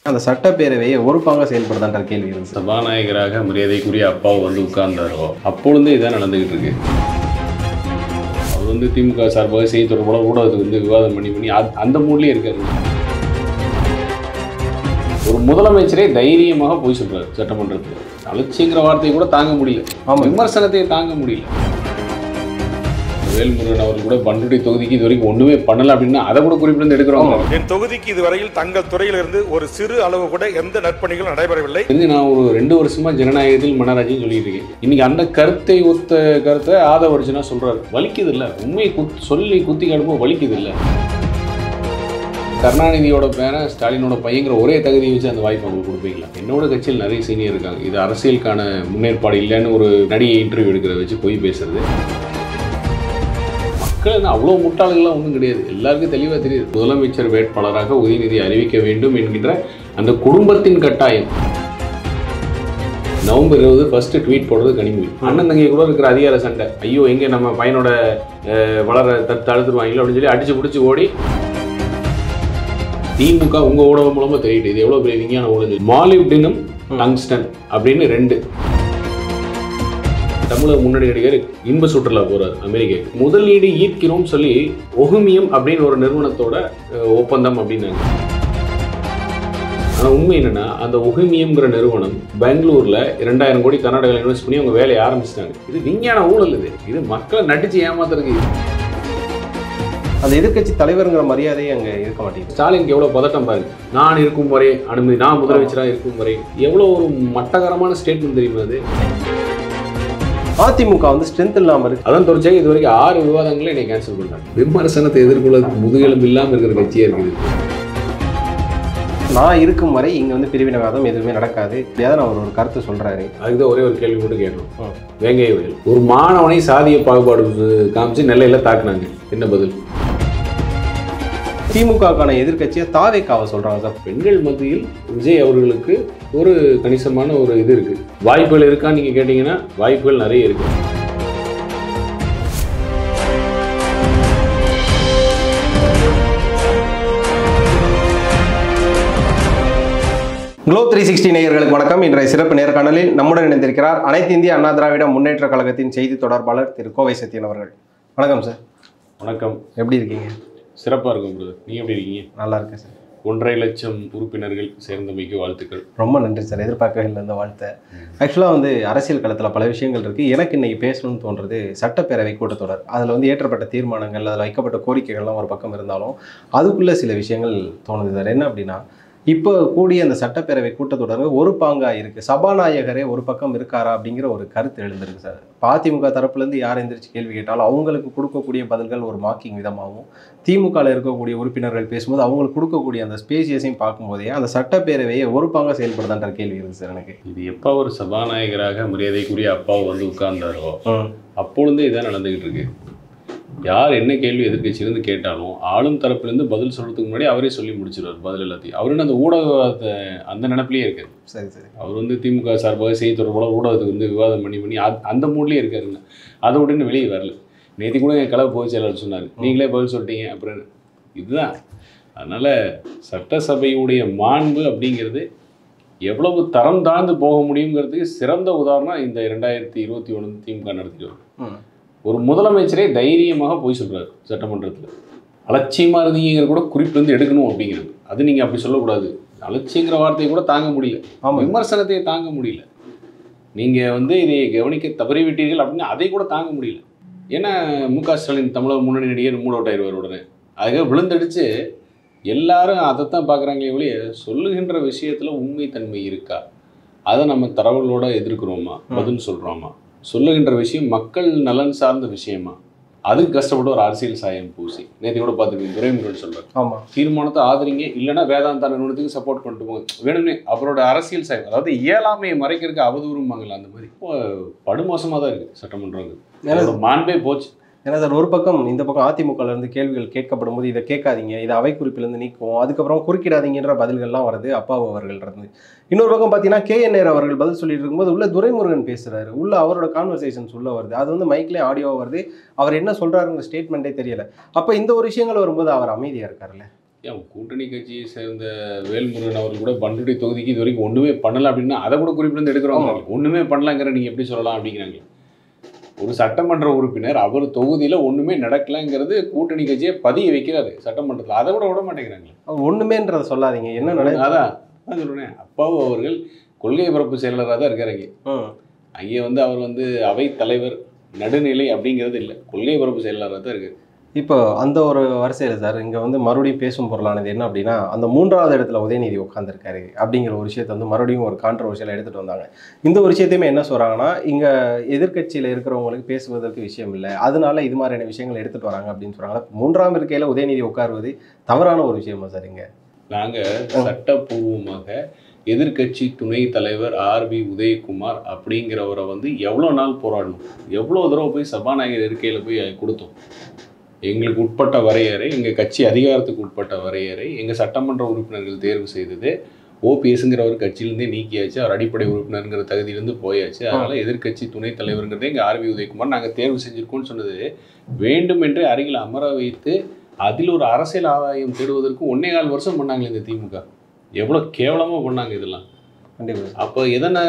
அந்த சட்டப்பேரவையை ஒரு பாங்க செயல்படுதான்ற கேள்வி இருக்கு. சபாநாயகராக மரியாதைக்குரிய அப்பாவை உட்கார்ந்தாரோ அப்பொழுதே இதான் நடந்துகிட்டு இருக்கு. அவர் திமுக சார்பாக செய்தி தொடர்பாக ஊடகத்துக்கு விவாதம் பண்ணி அந்த மூட்லேயே இருக்காரு. ஒரு முதலமைச்சரே தைரியமாக போய் சொல்றாரு சட்டமன்றத்தில். அலட்சியங்கிற வார்த்தையை கூட தாங்க முடியல, விமர்சனத்தை தாங்க முடியல. வேல்முருகன் அவர்கள் கூட பண்ருட்டி தொகுதிக்கு இது வரைக்கும் ஒண்ணுமே பண்ணல அப்படின்னா அதை கூட குறிப்பிட்டு எடுக்கிறோம். என் தொகுதிக்கு இதுவரையில் தங்கள் துறையிலிருந்து ஒரு சிறு அளவு கூட எந்த நற்பணிகளும் நடைபெறவில்லை. நான் ஒரு 2 வருஷமா ஜனநாயகத்தில் மனராஜ்யம் சொல்லிட்டு இருக்கேன். இன்னைக்கு அந்த கருத்தை ஒத்த கருத்தை ஆதவர்ஜனா சொல்றாரு. வலிக்குது இல்ல, உண்மையை சொல்லி குத்தி காடும்போது வலிக்குது இல்ல. கருணாநிதியோட பேரன் ஸ்டாலினோட பையங்கிற ஒரே தகுதியை வச்சு அந்த வாய்ப்பு அவங்களுக்கு கொடுப்பீங்களா? என்னோட கட்சியில் நிறைய சீனியர் இருக்காங்க. இது அரசியலுக்கான முன்னேற்பாடு இல்லைன்னு ஒரு நடிகை இன்டர்வியூ எடுக்கிறத வச்சு போய் பேசுறது. அவ்வளோ முட்டாளர்கள்லாம் ஒன்றும் கிடையாது, எல்லாருக்கும் தெளிவாக தெரியுது. முதலமைச்சர் வேட்பாளராக உதயநிதி அறிவிக்க வேண்டும் என்கின்ற அந்த குடும்பத்தின் கட்டாயம். நவம்பர் 20 ஃபர்ஸ்ட் ட்வீட் போடுறது கனிமொழி. அண்ணன் தங்கை கூட இருக்கிற அதிகார சண்டை. ஐயோ எங்கே நம்ம பையனோட வளர தடுத்துருவாங்களோ அப்படின்னு சொல்லி அடிச்சு பிடிச்சி ஓடி திமுக உங்கள் ஊடகம் மூலமாக தெரியுது. இது எவ்வளோ பெரிய விஞ்ஞான ஊடகம். மாலிப்டினம் டங்ஸ்டன் அப்படின்னு 2. தமிழக முன்னணி நடிகர் இன்ப சுற்றுலா போறார் அமெரிக்கா. முதலீடு ஈர்க்கிறோம் சொல்லி ஒஹுமியம் அப்படின்னு ஒரு நிறுவனத்தோட ஒப்பந்தம் அப்படின்னாங்க. ஆனால் உண்மை என்னன்னா அந்த ஒஹுமியம்ங்கிற நிறுவனம் பெங்களூர்ல 2000 கோடி கர்நாடகாவில் இன்வெஸ்ட் பண்ணி அவங்க வேலையை ஆரம்பிச்சிட்டாங்க. இது விஞ்ஞான ஊழல். இது மக்களை நடிச்சு ஏமாத்துறதுக்கு. அந்த எதிர்கட்சி தலைவருங்கிற மரியாதையை அங்கே இருக்க மாட்டேங்குது. ஸ்டாலினுக்கு எவ்வளோ பதட்டம் பாருங்க. நான் இருக்கும் வரை அனுமதி, நான் முதலமைச்சராக இருக்கும் வரை. எவ்வளோ ஒரு மட்டகரமான ஸ்டேட்மெண்ட் தெரியுமா அது? அதிமுக ஸ்ட்ரென்த் இல்லாமல் இருக்கு. அதான் தொடர்ச்சியாக இது வரைக்கும் 6 விவாதங்களே என்னை கேன்சல் பண்ணாங்க. விமர்சனத்தை எதிர்கொள்ள முதுகெலும்பு இல்லாமல் இருக்கிற கட்சியாக இருக்குது. நான் இருக்கும் வரை இங்கே பிரிவினவாதம் எதுவுமே நடக்காது. இப்படியாவது நான் ஒரு கருத்து சொல்றாரு. அதுக்குதான் ஒரே ஒரு கேள்வி மட்டும் கேட்கணும். வேங்கை வயல் ஒரு மாணவனை சாதிய பாகுபாடு காமிச்சு நெல்லையில தாக்குனாங்க. என்ன பதில்? திமுகக்கான எதிர்கட்சியை தாவேக்காவை சொல்றாங்க சார். பெண்கள் மத்தியில் விஜய் அவர்களுக்கு ஒரு கணிசமான ஒரு இது இருக்கு. வாய்ப்புகள் இருக்கான்னு நீங்க கேட்டீங்கன்னா வாய்ப்புகள் நிறைய இருக்கு. Globe 360 நேயர்களுக்கு வணக்கம். இன்றைய சிறப்பு நேர்காணலில் நம்முடன் இணைந்திருக்கிறார் அனைத்து இந்திய அண்ணா திராவிட முன்னேற்ற கழகத்தின் செய்தி தொடர்பாளர் திரு கோவை சத்யன் அவர்கள். வணக்கம் சார். வணக்கம். எப்படி இருக்கீங்க? சிறப்பாக இருக்கும் பிரதர். நீங்கள் எப்படி இருக்கீங்க? நல்லா இருக்கேன் சார். 1.5 லட்சம் உறுப்பினர்கள் சேர்ந்தமைக்கு வாழ்த்துக்கள். ரொம்ப நன்றி சார். எதிர்பார்க்கவே இல்லை இந்த வாழ்த்தை. ஆக்சுவலாக அரசியல் களத்தில் பல விஷயங்கள் இருக்குது. எனக்கு இன்றைக்கி பேசணும்னு தோன்றது சட்டப்பேரவை கூட்டத்தொடர். அதில் ஏற்றப்பட்ட தீர்மானங்கள், அதில் வைக்கப்பட்ட கோரிக்கைகள்லாம் ஒரு பக்கம் இருந்தாலும் அதுக்குள்ளே சில விஷயங்கள் தோணுது சார். என்ன அப்படின்னா, இப்போ கூடிய அந்த சட்டப்பேரவை கூட்டத்தொடர் ஒரு பாங்கா இருக்கு. சபாநாயகரே ஒரு பக்கம் இருக்காரா அப்படிங்கிற ஒரு கருத்து எழுந்திருக்கு சார். அதிமுக தரப்புலேருந்து யார் எந்திரிச்சு கேள்வி கேட்டாலும் அவங்களுக்கு கொடுக்கக்கூடிய பதில்கள் ஒரு மார்க்கிங் விதமாகவும், திமுகவில் இருக்கக்கூடிய உறுப்பினர்கள் பேசும்போது அவங்களுக்கு கொடுக்கக்கூடிய அந்த ஸ்பேசியஸையும் பார்க்கும்போதே அந்த சட்டப்பேரவையை ஒரு பாங்க செயல்படுதான்ற கேள்வி இருக்கு சார் எனக்கு. இது எப்போ ஒரு சபாநாயகராக மரியாதைக்குரிய அப்பாவை உட்கார்ந்தாரோ அப்பொழுதே இதான் நடந்துகிட்டு இருக்கு. யார் என்ன கேள்வி எதிர்கட்சியிலேருந்து கேட்டாலும் ஆளும் தரப்புலேருந்து பதில் சொல்கிறதுக்கு முன்னாடி அவரே சொல்லி முடிச்சிடுவார் பதில் எல்லாத்தையும். அவரு அந்த ஊடகத்தை அந்த நினைப்பிலேயே இருக்காரு. சரி சரி. அவர் திமுக சார்பாக செய்தி தொடர்பாக ஊடகத்துக்கு விவாதம் பண்ணி அந்த மூட்லேயே இருக்காருங்க. அதை விட்டு வெளியே வரல. நேற்று கூட என் கலவை பொதுச் செயலாளர் சொன்னார், நீங்களே பதில் சொல்லிட்டீங்க அப்புறம். இதுதான். அதனால் சட்டசபையுடைய மாண்பு அப்படிங்கிறது எவ்வளவு தரம் தாழ்ந்து போக முடியுங்கிறதுக்கு சிறந்த உதாரணம் இந்த 2021 திமுக நடத்திட்டு வரும். ஒரு முதலமைச்சரே தைரியமாக போய் சொல்றாரு சட்டமன்றத்தில். அலட்சியமாக இருந்தீங்கிற கூட குறிப்பு எடுக்கணும் அப்படிங்கிறது. அது நீங்கள் அப்படி சொல்லக்கூடாது. அலட்சியங்கிற வார்த்தையை கூட தாங்க முடியல, விமர்சனத்தை தாங்க முடியல. நீங்கள் இதை கவனிக்க தவறிவிட்டீர்கள் அப்படின்னு அதை கூட தாங்க முடியல. ஏன்னா மு.க. ஸ்டாலின் தமிழக முன்னணி நடிகர் மூட் அவுட் ஆயிடுவார் உடனே. அதுக்காக விழுந்தடிச்சு எல்லாரும் அதைத்தான் பார்க்குறாங்களே ஒழிய சொல்லுகின்ற விஷயத்தில் உண்மைத்தன்மை இருக்கா, அதை நம்ம தரவுகளோட எதிர்க்கிறோமா, பதில் சொல்கிறோமா, சொல்லுகின்ற விஷயம் மக்கள் நலன் சார்ந்த விஷயமா, அதுக்கு கஷ்டப்பட்டு ஒரு அரசியல் சாயம் பூசி. நேற்று கூட பார்த்துருக்கீங்க, துரைமுருகன் சொல்றாரு, ஆமாம் தீர்மானத்தை ஆதரிங்க, இல்லைன்னா வேதாந்தா நிறுவனத்துக்கு சப்போர்ட் பண்ணிட்டு போங்க, வேணும்னே அவரோட அரசியல் சாயம், அதாவது இயலாமையை மறைக்கிறதுக்கு அவதூறுமாங்கல்ல, அந்த மாதிரி படுமோசமாக தான் இருக்குது சட்டமன்றம். மாண்பே போச்சு. ஏன்னா சார், ஒரு பக்கம் இந்த பக்கம் அதிமுகலேருந்து கேள்விகள் கேட்கப்படும் போது இதை கேட்காதீங்க, இதை அவை குறிப்பிலேருந்து நீக்குவோம், அதுக்கப்புறம் குறுக்கிடாதீங்கன்ற பதில்கள்லாம் வருது அப்பாவு அவர்கள் இருந்து. இன்னொரு பக்கம் பார்த்தீங்கன்னா KN நேரு அவர்கள் பதில் சொல்லிட்டு இருக்கும்போது உள்ள துரைமுருகன் பேசுறாரு, உள்ள அவரோட கான்வர்சேஷன்ஸ் உள்ள வருது, அது மைக்லேயே ஆடியோவாக வருது, அவர் என்ன சொல்றாருங்கிற ஸ்டேட்மெண்ட்டே தெரியல. அப்போ இந்த ஒரு விஷயங்கள் வரும்போது அவர் அமைதியாக இருக்காருல்ல. ஏன் கூட்டணி கட்சியை சேர்ந்த வேல்முருகன் அவர்கள் கூட பண்ருட்டி தொகுதிக்கு இது வரைக்கும் ஒன்றுமே பண்ணலை அப்படின்னா அதை கூட குறிப்பிட்டு எடுக்கிறவங்க ஒன்றுமே பண்ணலாங்கிற நீங்கள் எப்படி சொல்லலாம் அப்படிங்கிறாங்க. ஒரு சட்டமன்ற உறுப்பினர் அவர் தொகுதியில் ஒன்றுமே நடக்கலைங்கிறது கூட்டணி கட்சியை பதிய வைக்கிறாரு சட்டமன்றத்தில், அதை விட மாட்டேங்கிறாங்க. ஒன்றுமேன்றதை சொல்லாதீங்க, என்ன நடக்குது அதான் சொல்கிறேன். அப்பாவு அவர்கள் கொள்கை பரப்பு செயலராக தான் இருக்காருங்க. அங்கே அவர் அவை தலைவர் நடுநிலை அப்படிங்கிறது இல்லை, கொள்கை பரப்பு செயலராக தான் இருக்காரு. இப்போ அந்த ஒரு வரிசையில் சார் இங்கே மறுபடியும் பேசும் பொருளானது என்ன அப்படின்னா, அந்த 3வது இடத்துல உதயநிதி உட்காந்துருக்காரு அப்படிங்கிற ஒரு விஷயத்தை மறுபடியும் ஒரு கான்ட்ரவர்ஷியலாக எடுத்துகிட்டு வந்தாங்க. இந்த ஒரு விஷயத்தையுமே என்ன சொல்கிறாங்கன்னா, இங்கே எதிர்கட்சியில் இருக்கிறவங்களுக்கு பேசுவதற்கு விஷயம் இல்லை, அதனால இது மாதிரியான விஷயங்கள் எடுத்துகிட்டு வராங்க அப்படின்னு சொல்கிறாங்க. 3ஆம் இருக்கையில் உதயநிதி உட்காருவது தவறான ஒரு விஷயமா சார்? இங்கே நாங்கள் சட்டப்பூர்வமாக எதிர்கட்சி துணைத் தலைவர் ஆர்பி உதயகுமார் அப்படிங்கிறவரை எவ்வளோ நாள் போராடணும், எவ்வளோ தடவை போய் சபாநாயகர் இருக்கையில் போய் கொடுத்தோம். எங்களுக்கு உட்பட்ட வரையறை, எங்கள் கட்சி அதிகாரத்துக்கு உட்பட்ட வரையறை, எங்கள் சட்டமன்ற உறுப்பினர்கள் தேர்வு செய்தது. ஓபிஎஸ்ங்கிறவர் கட்சியிலேருந்தே நீக்கியாச்சு, அவர் அடிப்படை உறுப்பினருங்கிற தகுதியிலேருந்து போயாச்சு. அதனால் எதிர்கட்சி துணைத் தலைவருங்கிறதே எங்கள் ஆர்பி உதயகுமார் நாங்கள் தேர்வு செஞ்சுருக்கோம்னு சொன்னது வேண்டுமென்றே அருகில் அமர வைத்து அதில் ஒரு அரசியல் ஆதாயம் தேடுவதற்கு 1.25 வருஷம் பண்ணாங்களே இந்த திமுக. எவ்வளோ கேவலமாக பண்ணாங்க இதெல்லாம். அப்போ எதன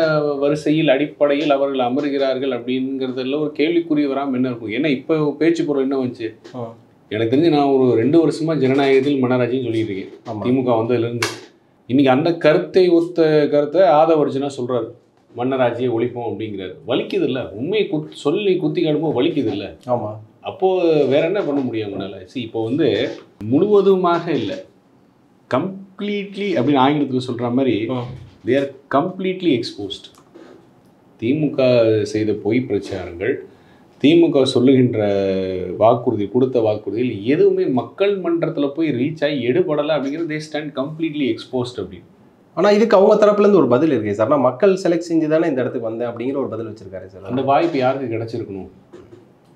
வரிசையில் அடிப்படையில் அவர்கள் அமர்கிறார்கள் அப்படிங்கிறதுல ஒரு கேள்விக்குறி வராமல் என்ன இருக்கும்? ஏன்னா இப்போ பேச்சு பொருள் என்ன வந்துச்சு, எனக்கு தெரிஞ்சு நான் ஒரு 2 வருஷமா ஜனநாயகத்தில் மன்னராட்சின்னு சொல்லிட்டு இருக்கேன் திமுக வந்ததுலேருந்து. இன்னைக்கு அந்த ஒத்த கருத்தை ஆதவர்ஜனா சொல்றாரு, மன்னராட்சியை ஒழிப்போம் அப்படிங்கிறாரு. வலிக்குது இல்லை, உண்மையை சொல்லி குத்தி காடும்போது வலிக்குது இல்லை? ஆமாம். அப்போது வேற என்ன பண்ண முடியும் அவங்களால? இப்போ முழுவதுமாக இல்லை, கம்ப்ளீட்லி அப்படின்னு ஆங்கிலத்தில் சொல்கிற மாதிரி they are completely exposed. திமுக செய்த பொய் பிரச்சாரங்கள், திமுக சொல்லுகின்ற வாக்குறுதி, கொடுத்த வாக்குறுதியில் எதுவுமே மக்கள் மன்றத்தில் போய் ரீச் ஆகி எடுபடலை அப்படிங்கிறது they stand completely exposed அப்படின்னு. ஆனால் இதுக்கு அவங்க தரப்புலேருந்து ஒரு பதில் இருக்கு சார். நான் மக்கள் செலக்ட் செஞ்சு தானே இந்த இடத்துக்கு வந்தேன் அப்படிங்கிற ஒரு பதில் வச்சிருக்காரு சார். அந்த வாய்ப்பு யாருக்கு கிடைச்சிருக்கணும்?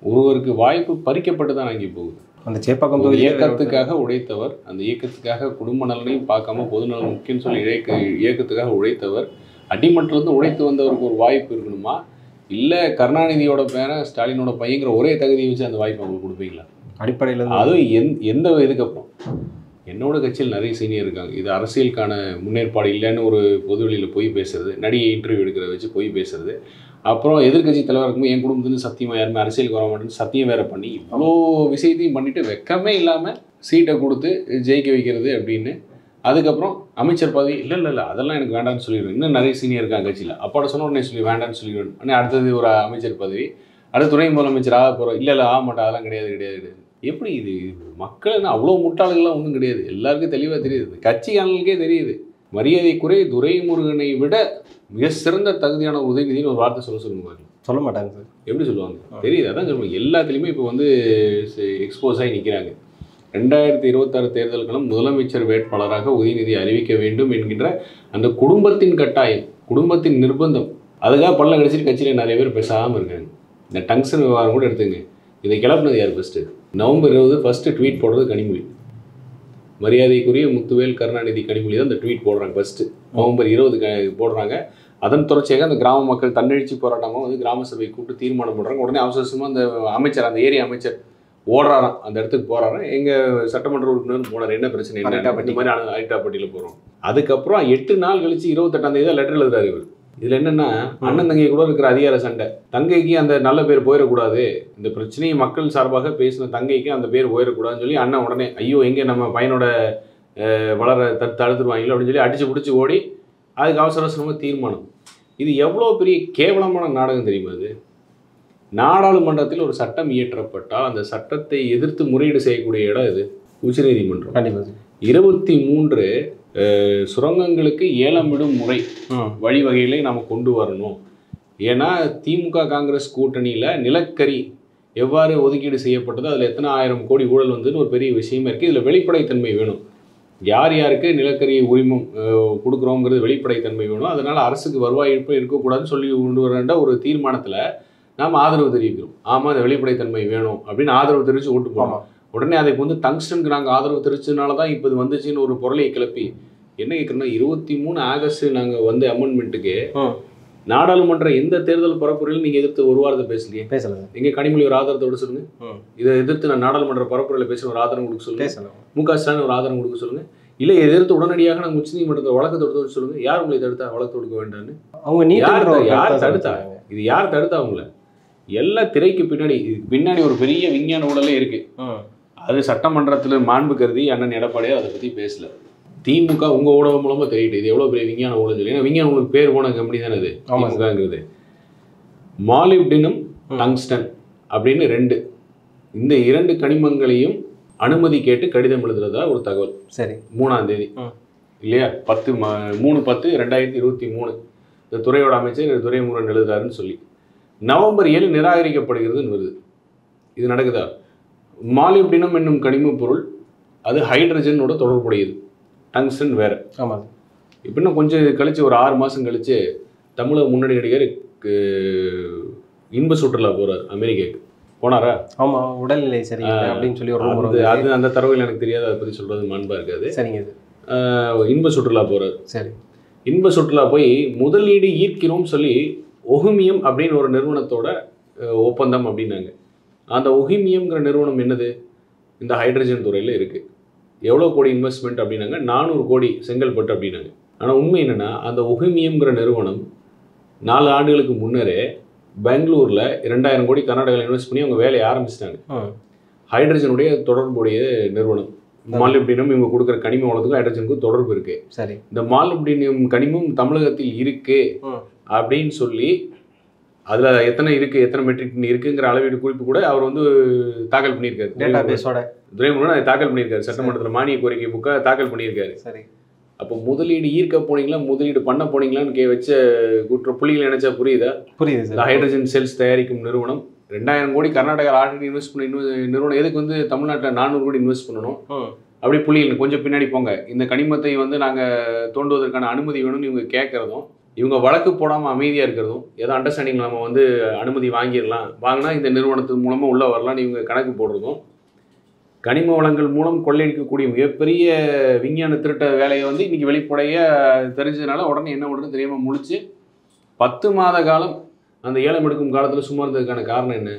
ஒருவருக்கு வாய்ப்பு பறிக்கப்பட்டு தான் அங்கே போகுது. அந்த சேப்பாக்கம் இயக்கத்துக்காக உழைத்தவர், அந்த இயக்கத்துக்காக குடும்ப நலனையும் பார்க்காம பொது நலன் முக்கியம்னு சொல்லி இயக்கத்துக்காக உழைத்தவர், அடிமட்டிலிருந்து உழைத்து வந்தவருக்கு ஒரு வாய்ப்பு இருக்கணுமா? இல்லை கருணாநிதியோட பேரன் ஸ்டாலினோட பையங்கிற ஒரே தகுதியை வச்சு அந்த வாய்ப்பு அவங்களுக்கு கொடுப்பீங்களா? அடிப்படையில் அதுவும் எந்த இதுக்கு அப்புறம் என்னோட கட்சியில் நிறைய சீனியர் இருக்காங்க. இது அரசியலுக்கான முன்னேற்பாடு இல்லைன்னு ஒரு பொதுவெளியில் போய் பேசுறது, நடிகை இன்டர்வியூ எடுக்கிறத வச்சு போய் பேசுறது, அப்புறம் எதிர்கட்சி தலைவருக்கும் என் குடும்பத்துலேருந்து சத்தியமாக யாருமே அரசியலுக்கு வர மாட்டேன்னு சத்தியம் வேற பண்ணி இவ்வளோ விஷயத்தையும் பண்ணிட்டு வெக்கமே இல்லாமல் சீட்டை கொடுத்து ஜெயிக்க வைக்கிறது அப்படின்னு. அதுக்கப்புறம் அமைச்சர் பதவி இல்லை அதெல்லாம் எனக்கு வேண்டாம்னு சொல்லிடுவேன். இன்னும் நிறைய சீனியர் இருக்காங்க கட்சியில். அப்பாட சொன்ன உடனே சொல்லி வேண்டாம்னு சொல்லிடுவேன். ஆனால் அடுத்தது ஒரு அமைச்சர் பதவி, அடுத்த துணை முதலமைச்சர் ஆக போகிறோம், இல்லை ஆக மாட்டேன், அதெல்லாம் கிடையாது. எப்படி இது? மக்கள் அவ்வளோ முட்டாளர்கள்லாம் ஒன்றும் கிடையாது, எல்லாருக்கும் தெளிவாக தெரியுது, கட்சிக்காரங்களுக்கே தெரியுது. மரியாதைக்குறை துரைமுருகனை விட மிக சிறந்த தகுதியான உதயநிதினு ஒரு வார்த்தை சொல்லுங்க. சொல்ல மாட்டாங்க சார். எப்படி சொல்லுவாங்க? தெரியுது, அதான் சொல்லுவாங்க. எல்லாத்துலேயுமே இப்போ எக்ஸ்போஸ் ஆகி நிற்கிறாங்க. 2026 தேர்தலுக்கெல்லாம் முதலமைச்சர் வேட்பாளராக உதயநிதி அறிவிக்க வேண்டும் என்கின்ற அந்த குடும்பத்தின் கட்டாயம், குடும்பத்தின் நிர்பந்தம், அதுக்காக பல்ல கடிச்சிட்டு கட்சியில் நிறைய பேர் பேசாமல் இருக்காங்க. இந்த டங்ஷன் விவகாரம் கூட எடுத்துங்க. இதை கிளப்புனது யார்? நவம்பர் 20 ஃபஸ்ட்டு ட்வீட் போடுறது கனிமொழி. மரியாதைக்குரிய முத்துவேல் கருணாநிதி கனிமொழி தான் இந்த ட்வீட் போடுறாங்க. ஃபஸ்ட்டு நவம்பர் 20 போடுறாங்க. அதன் தொடர்ச்சியாக அந்த கிராம மக்கள் தன்னெழுச்சி போராட்டமாக கிராம சபை கூப்பிட்டு தீர்மானம் போடுறாங்க. உடனே அவசரமாக அந்த அமைச்சர், அந்த ஏரியா அமைச்சர் ஓடுறாராம், அந்த இடத்துக்கு போகிறாராம். எங்கள் சட்டமன்ற உறுப்பினர் போனார், என்ன பிரச்சனை என்ன இந்த மாதிரி ஐட்டாப்பட்டியில் போகிறோம். அதுக்கப்புறம் 8 நாள் கழிச்சு 28ஆம் தேதி தான் லெட்டர் எழுதுறாரு இவர். இதில் என்னென்னா, அண்ணன் தங்கை கூட இருக்கிற அதிகார சண்டை. தங்கைக்கு அந்த நல்ல பேர் போயிடக்கூடாது, இந்த பிரச்சனையை மக்கள் சார்பாக பேசின தங்கைக்கு அந்த பேர் போயிடக்கூடாதுன்னு சொல்லி அண்ணன் உடனே ஐயோ எங்கே நம்ம பையனோட வளர தடுத்துருவாங்களோ அப்படின்னு சொல்லி அடித்து பிடிச்சி ஓடி அதுக்கு அவசரமாக தீர்மானம். இது எவ்வளோ பெரிய கேவலமான நாடகம் தெரியுமா? அது நாடாளுமன்றத்தில் ஒரு சட்டம் இயற்றப்பட்டால் அந்த சட்டத்தை எதிர்த்து முறையீடு செய்யக்கூடிய இடம் இது உச்சநீதிமன்றம். கண்டிப்பாக 23 சுரங்கங்களுக்கு ஏலமிடும் முறை வழிவகைகளை நாம் கொண்டு வரணும். ஏன்னா திமுக காங்கிரஸ் கூட்டணியில் நிலக்கரி எவ்வாறு ஒதுக்கீடு செய்யப்பட்டதோ அதில் எத்தனை 1000 கோடி ஊழல் வந்துன்னு ஒரு பெரிய விஷயமா இருக்குது. இதில் வெளிப்படைத்தன்மை வேணும். யார் யாருக்கு நிலக்கரி உரிமம் கொடுக்குறோங்கிறது வெளிப்படைத்தன்மை வேணும். அதனால் அரசுக்கு வருவாய் இழப்பு இருக்கக்கூடாதுன்னு சொல்லி கொண்டு வர ஒரு தீர்மானத்தில் நாம் ஆதரவு தெரிவிக்கிறோம். ஆமாம், அந்த வெளிப்படைத்தன்மை வேணும் அப்படின்னு ஆதரவு தெரிவித்து ஓட்டு போகலாம். உடனே அதுக்கு டங்ஸ்டனுக்கு நாங்கள் ஆதரவு தெரிவிச்சதுனால தான் இப்போ இது வந்துச்சுன்னு ஒரு பொருளையை கிளப்பி என்ன கேட்குறோன்னா, 23 ஆகஸ்ட் நாங்கள் அமெண்ட்மெண்ட்டுக்கு நாடாளுமன்ற எந்த தேர்தல் பரப்புரையிலும் நீங்க எதிர்த்து ஒரு வாரத்தை பேசலையே. பேசலாம். நீங்க கனிமொழி ஒரு ஆதாரத்தோட சொல்லுங்க. இதை எதிர்த்து நான் நாடாளுமன்ற பரப்புரையில பேச ஒரு ஆதாரம் கொடுக்க சொல்லுங்க. பேசலாம். முக ஸ்டாலின் ஒரு ஆதாரம் கொடுக்க சொல்லுங்க. இல்லை எதிர்த்து உடனடியாக நாங்கள் உச்சநீதிமன்றத்தில் வழக்கு தொடுத்து சொல்லுங்க. யார் உங்களை தடுத்தா வழக்கு தொடுக்க வேண்டாம்னு? அவங்க யார் தடுத்தா? இது யார் தடுத்தா அவங்கள? எல்லா திரைக்கு பின்னாடி பின்னாடி ஒரு பெரிய விஞ்ஞான ஊழலே இருக்கு. அது சட்டமன்றத்தில் மாண்பு கருதி அண்ணன் எடப்பாடியார் அதை பற்றி பேசல. திமுக உங்க ஊடகம் மூலமா தெரியுது இது எவ்வளவு பெரிய விஞ்ஞான ஊழல் சொல்லி. ஏன்னா விஞ்ஞான உங்களுக்கு பேர் போன கம்பெனி தானே அது திமுகங்கிறது. மாலிப்டினம் டங்ஸ்டன் அப்படின்னு 2 இந்த 2 கனிமங்களையும் அனுமதி கேட்டு கடிதம் எழுதுறதா ஒரு தகவல். சரி, 3ஆம் தேதி இல்லையா? 3/10/2023 இந்த துறையோட அமைச்சர் துரைமுருகன் எழுதுறாருன்னு சொல்லி நவம்பர் 7 நிராகரிக்கப்படுகிறதுன்னு வருது. இது நடக்குதா? மாலிப்டினம் என்னும் கனிம பொருள் அது ஹைட்ரஜனோட தொடர்புடையது, டங்ஸ்டன் வேற. ஆமாம். இப்போ இன்னும் கொஞ்சம் கழிச்சு ஒரு 6 மாதம் கழிச்சு தமிழக முன்னணி நடிகர் இன்ப சுற்றுலா போறாரு அமெரிக்காவுக்கு. போனாரா? ஆமாம், உடல்நிலை சரியில்லை அப்படின்னு சொல்லி அது அந்த தரவுகள் எனக்கு தெரியாது, அதை பற்றி சொல்றது மாண்பா இருக்காது. சரிங்க. இன்ப சுற்றுலா போறாரு. சரி, இன்ப சுற்றுலா போய் முதலீடு ஈர்க்கிறோம் சொல்லி ஒஹிமியம் அப்படின்னு ஒரு நிறுவனத்தோட ஒப்பந்தம் அப்படின்னாங்க. அந்த ஒஹிமியம்ங்கிற நிறுவனம் என்னது? இந்த ஹைட்ரஜன் துறையில் இருக்குது. எவ்வளோ கோடி இன்வெஸ்ட்மெண்ட் அப்படின்னாங்க? 400 கோடி செங்கல்பட்டு அப்படின்னாங்க. ஆனால் உண்மை என்னென்னா அந்த ஒஹிமியம்ங்கிற நிறுவனம் 4 ஆண்டுகளுக்கு முன்னரே பெங்களூரில் 2000 கோடி கர்நாடகாவில் இன்வெஸ்ட் பண்ணி அவங்க வேலையை ஆரம்பிச்சிட்டாங்க. ஹைட்ரஜனுடைய தொடர்புடைய நிறுவனம். மாலிப்டினம் இவங்க கொடுக்குற கனிம வளத்துக்கும் ஹைட்ரஜனுக்கும் தொடர்பு இருக்கு. சரி, இந்த மாலிப்டினம் கனிமம் தமிழகத்தில் இருக்கு அப்படின்னு சொல்லி அதில் எத்தனை இருக்குது, எத்தனை மெட்ரிக் டன் இருக்குங்கிற அளவீடு குறிப்பு கூட அவர் வந்து தாக்கல் பண்ணியிருக்காரு. துரைமுருகன் அதை தாக்கல் பண்ணியிருக்காரு சட்டமன்றத்தில். மானிய கோரிக்கை புக்கை தாக்கல் பண்ணியிருக்காரு. சரி, அப்போ முதலீடு ஈர்க்க போனீங்களா, முதலீடு பண்ண போனீங்களான்னு வச்ச குற்ற புள்ளிகள் நினைச்சா புரியுதா? புரியுது. ஹைட்ரஜன் செல்ஸ் தயாரிக்கும் நிறுவனம் 2000 கோடி கர்நாடகா ஆல்ரெடி இன்வெஸ்ட் பண்ண நிறுவனம் எதுக்கு வந்து தமிழ்நாட்டில் 400 கோடி இன்வெஸ்ட் பண்ணணும்? அப்படி புள்ளிகள் கொஞ்சம் பின்னாடி போங்க. இந்த கனிமத்தை வந்து நாங்கள் தோண்டுவதற்கான அனுமதி வேணும்னு இவங்க கேட்கறதும், இவங்க வழக்கு போடாமல் அமைதியாக இருக்கிறதும், ஏதோ அண்டர்ஸ்டாண்டிங் நம்ம வந்து அனுமதி வாங்கிடலாம், வாங்கினா இந்த நிறுவனத்தின் மூலமாக உள்ளே வரலாம்னு இவங்க கணக்கு போடுறதும், கனிம வளங்கள் மூலம் கொள்ளையடிக்கக்கூடிய மிகப்பெரிய விஞ்ஞான திருட்ட வேலையை வந்து இன்றைக்கி வெளிப்படைய தெரிஞ்சதுனால உடனே என்ன உடனே தெரியாமல் முழிச்சு 10 மாத காலம் அந்த ஏலம் எடுக்கும் காலத்தில் சும்மா இருந்ததுக்கான காரணம் என்ன?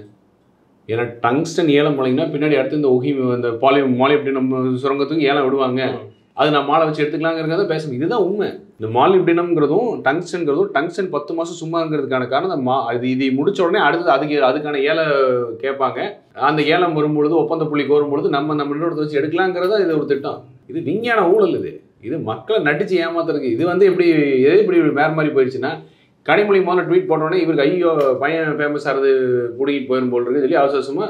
ஏன்னா டங்ஸ்டன் ஏலம் வழங்கினா பின்னாடி அடுத்து இந்த இந்த மாலிப்டினம் சுரங்கத்துக்கு ஏலம் விடுவாங்க, அது நான் மாலை வச்சு எடுத்துக்கலாங்கிறத பேசணும். இதுதான் உண்மை. இந்த மாலிப்டினம்ங்கிறதும் டங்ஸ்டன்ங்கிறதும் டங்ஸ்டன் 10 மாதம் சும்மா இருக்கிறதுக்கான காரணம் இதை முடிச்ச உடனே அடுத்தது அதுக்கான ஏலை கேட்பாங்க. அந்த ஏலம் வரும்பொழுது ஒப்பந்த புள்ளி கோரும்பொழுது நம்ம நிறுவனத்தை வச்சு எடுக்கலாங்கிறதா இது ஒரு திட்டம். இது விஞ்ஞான ஊழல். இது மக்களை நடிச்சு ஏமாத்துறதுக்கு. இது வந்து இப்படி வேற மாதிரி போயிடுச்சுன்னா, கனிமொழி முதல்ல ட்வீட் போட்டோடனே இவருக்கு ஐயோ பையன் ஃபேமஸ் ஆகிறது பிடிக்கிட்டு போயிடும் போல் இருக்கு சொல்லி அவசரமாக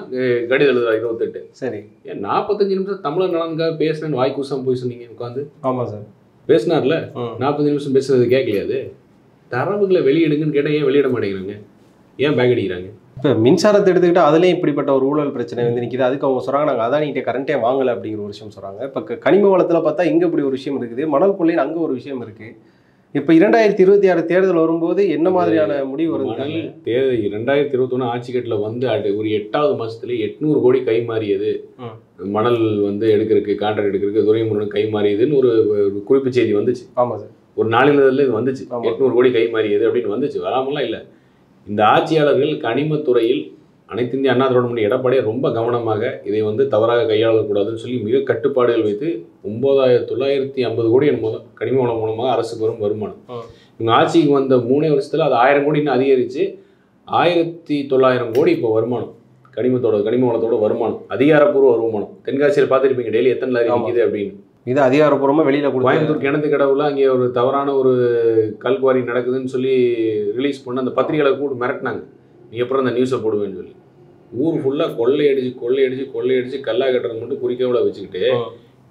கடிதம் எழுதுறா 28. சரி, ஏன் 45 நிமிஷம் தமிழர் நலனுக்காக பேசுனேன்னு வாய்க்கூசம் போய் சொன்னீங்க உட்காந்து? ஆமாம் சார், பேசினார்ல. 45 நிமிஷம் பேசுறது கேட்கலையாது? தரவுகளை வெளியிடுங்கன்னு கேட்டால் ஏன் வெளியிட மாட்டேங்கிறாங்க? ஏன் பேக் அடிக்கிறாங்க? இப்போ மின்சாரத்தை எடுத்துக்கிட்டால் அதுலேயும் இப்படிப்பட்ட ஒரு ஊழல் பிரச்சனை வந்து நிற்கிது. அதுக்கு அவங்க சொல்கிறாங்க நாங்கள் அதானிகிட்ட கரண்ட்டே வாங்கலை அப்படிங்கிற ஒரு விஷயம் சொல்கிறாங்க. இப்போ கனிம வளத்தில் பார்த்தா இங்கே இப்படி ஒரு விஷயம் இருக்குது, மணல் கொள்ளைன்னு அங்கே ஒரு விஷயம் இருக்குது. இப்போ 2026 தேர்தல் வரும்போது என்ன மாதிரியான முடிவு வரும்? 2021 ஆட்சிக்கட்டில் வந்து ஒரு 8வது மாதத்துல 800 கோடி கை மாறியது, மணல் வந்து எடுக்கிறதுக்கு கான்ட்ராக்ட் எடுக்கிறதுக்கு துரைமுருகன் கை மாறியதுன்னு ஒரு குறிப்பு செய்தி வந்துச்சு. ஆமாம் சார், ஒரு நாளிதழில் இது வந்துச்சு. 800 கோடி கை மாறியது அப்படின்னு வந்துச்சு, வராமலாம் இல்லை. இந்த ஆட்சியாளர்கள் கனிமத்துறையில் அனைத்து இந்திய அண்ணா திராவிட முன்னணி எடப்பாடியை ரொம்ப கவனமாக இதை வந்து தவறாக கையாளக்கூடாதுன்னு சொல்லி மிக கட்டுப்பாடுகள் வைத்து 9,950 கோடி என்னமோ கனிம வளம் மூலமாக அரசுக்கு வரும் வருமானம். இவங்க ஆட்சிக்கு வந்த 3 வருஷத்தில் அது 1000 கோடின்னு அதிகரித்து 1900 கோடி இப்போ வருமானம். கனிம வளத்தோட வருமானம், அதிகாரப்பூர்வ வருமானம். தென்காசியில் பார்த்துருப்பீங்க டெய்லி எத்தனை லாரி நிற்கிது அப்படின்னு. இது அதிகாரப்பூர்வமாக வெளியில் கொடுத்து கோயம்புத்தூர் கிணத்து கடவுல அங்கே ஒரு தவறான ஒரு கல்குவாரி நடக்குதுன்னு சொல்லி ரிலீஸ் பண்ண அந்த பத்திரிகைகளை கூட மிரட்டினாங்க, நீ அப்புறம் அந்த நியூஸை போடுவேன்னு சொல்லி. ஊர் ஃபுல்லாக கொள்ளையடிச்சு கல்லா கட்டுறது மட்டும் குறிக்கோளை வச்சுக்கிட்டு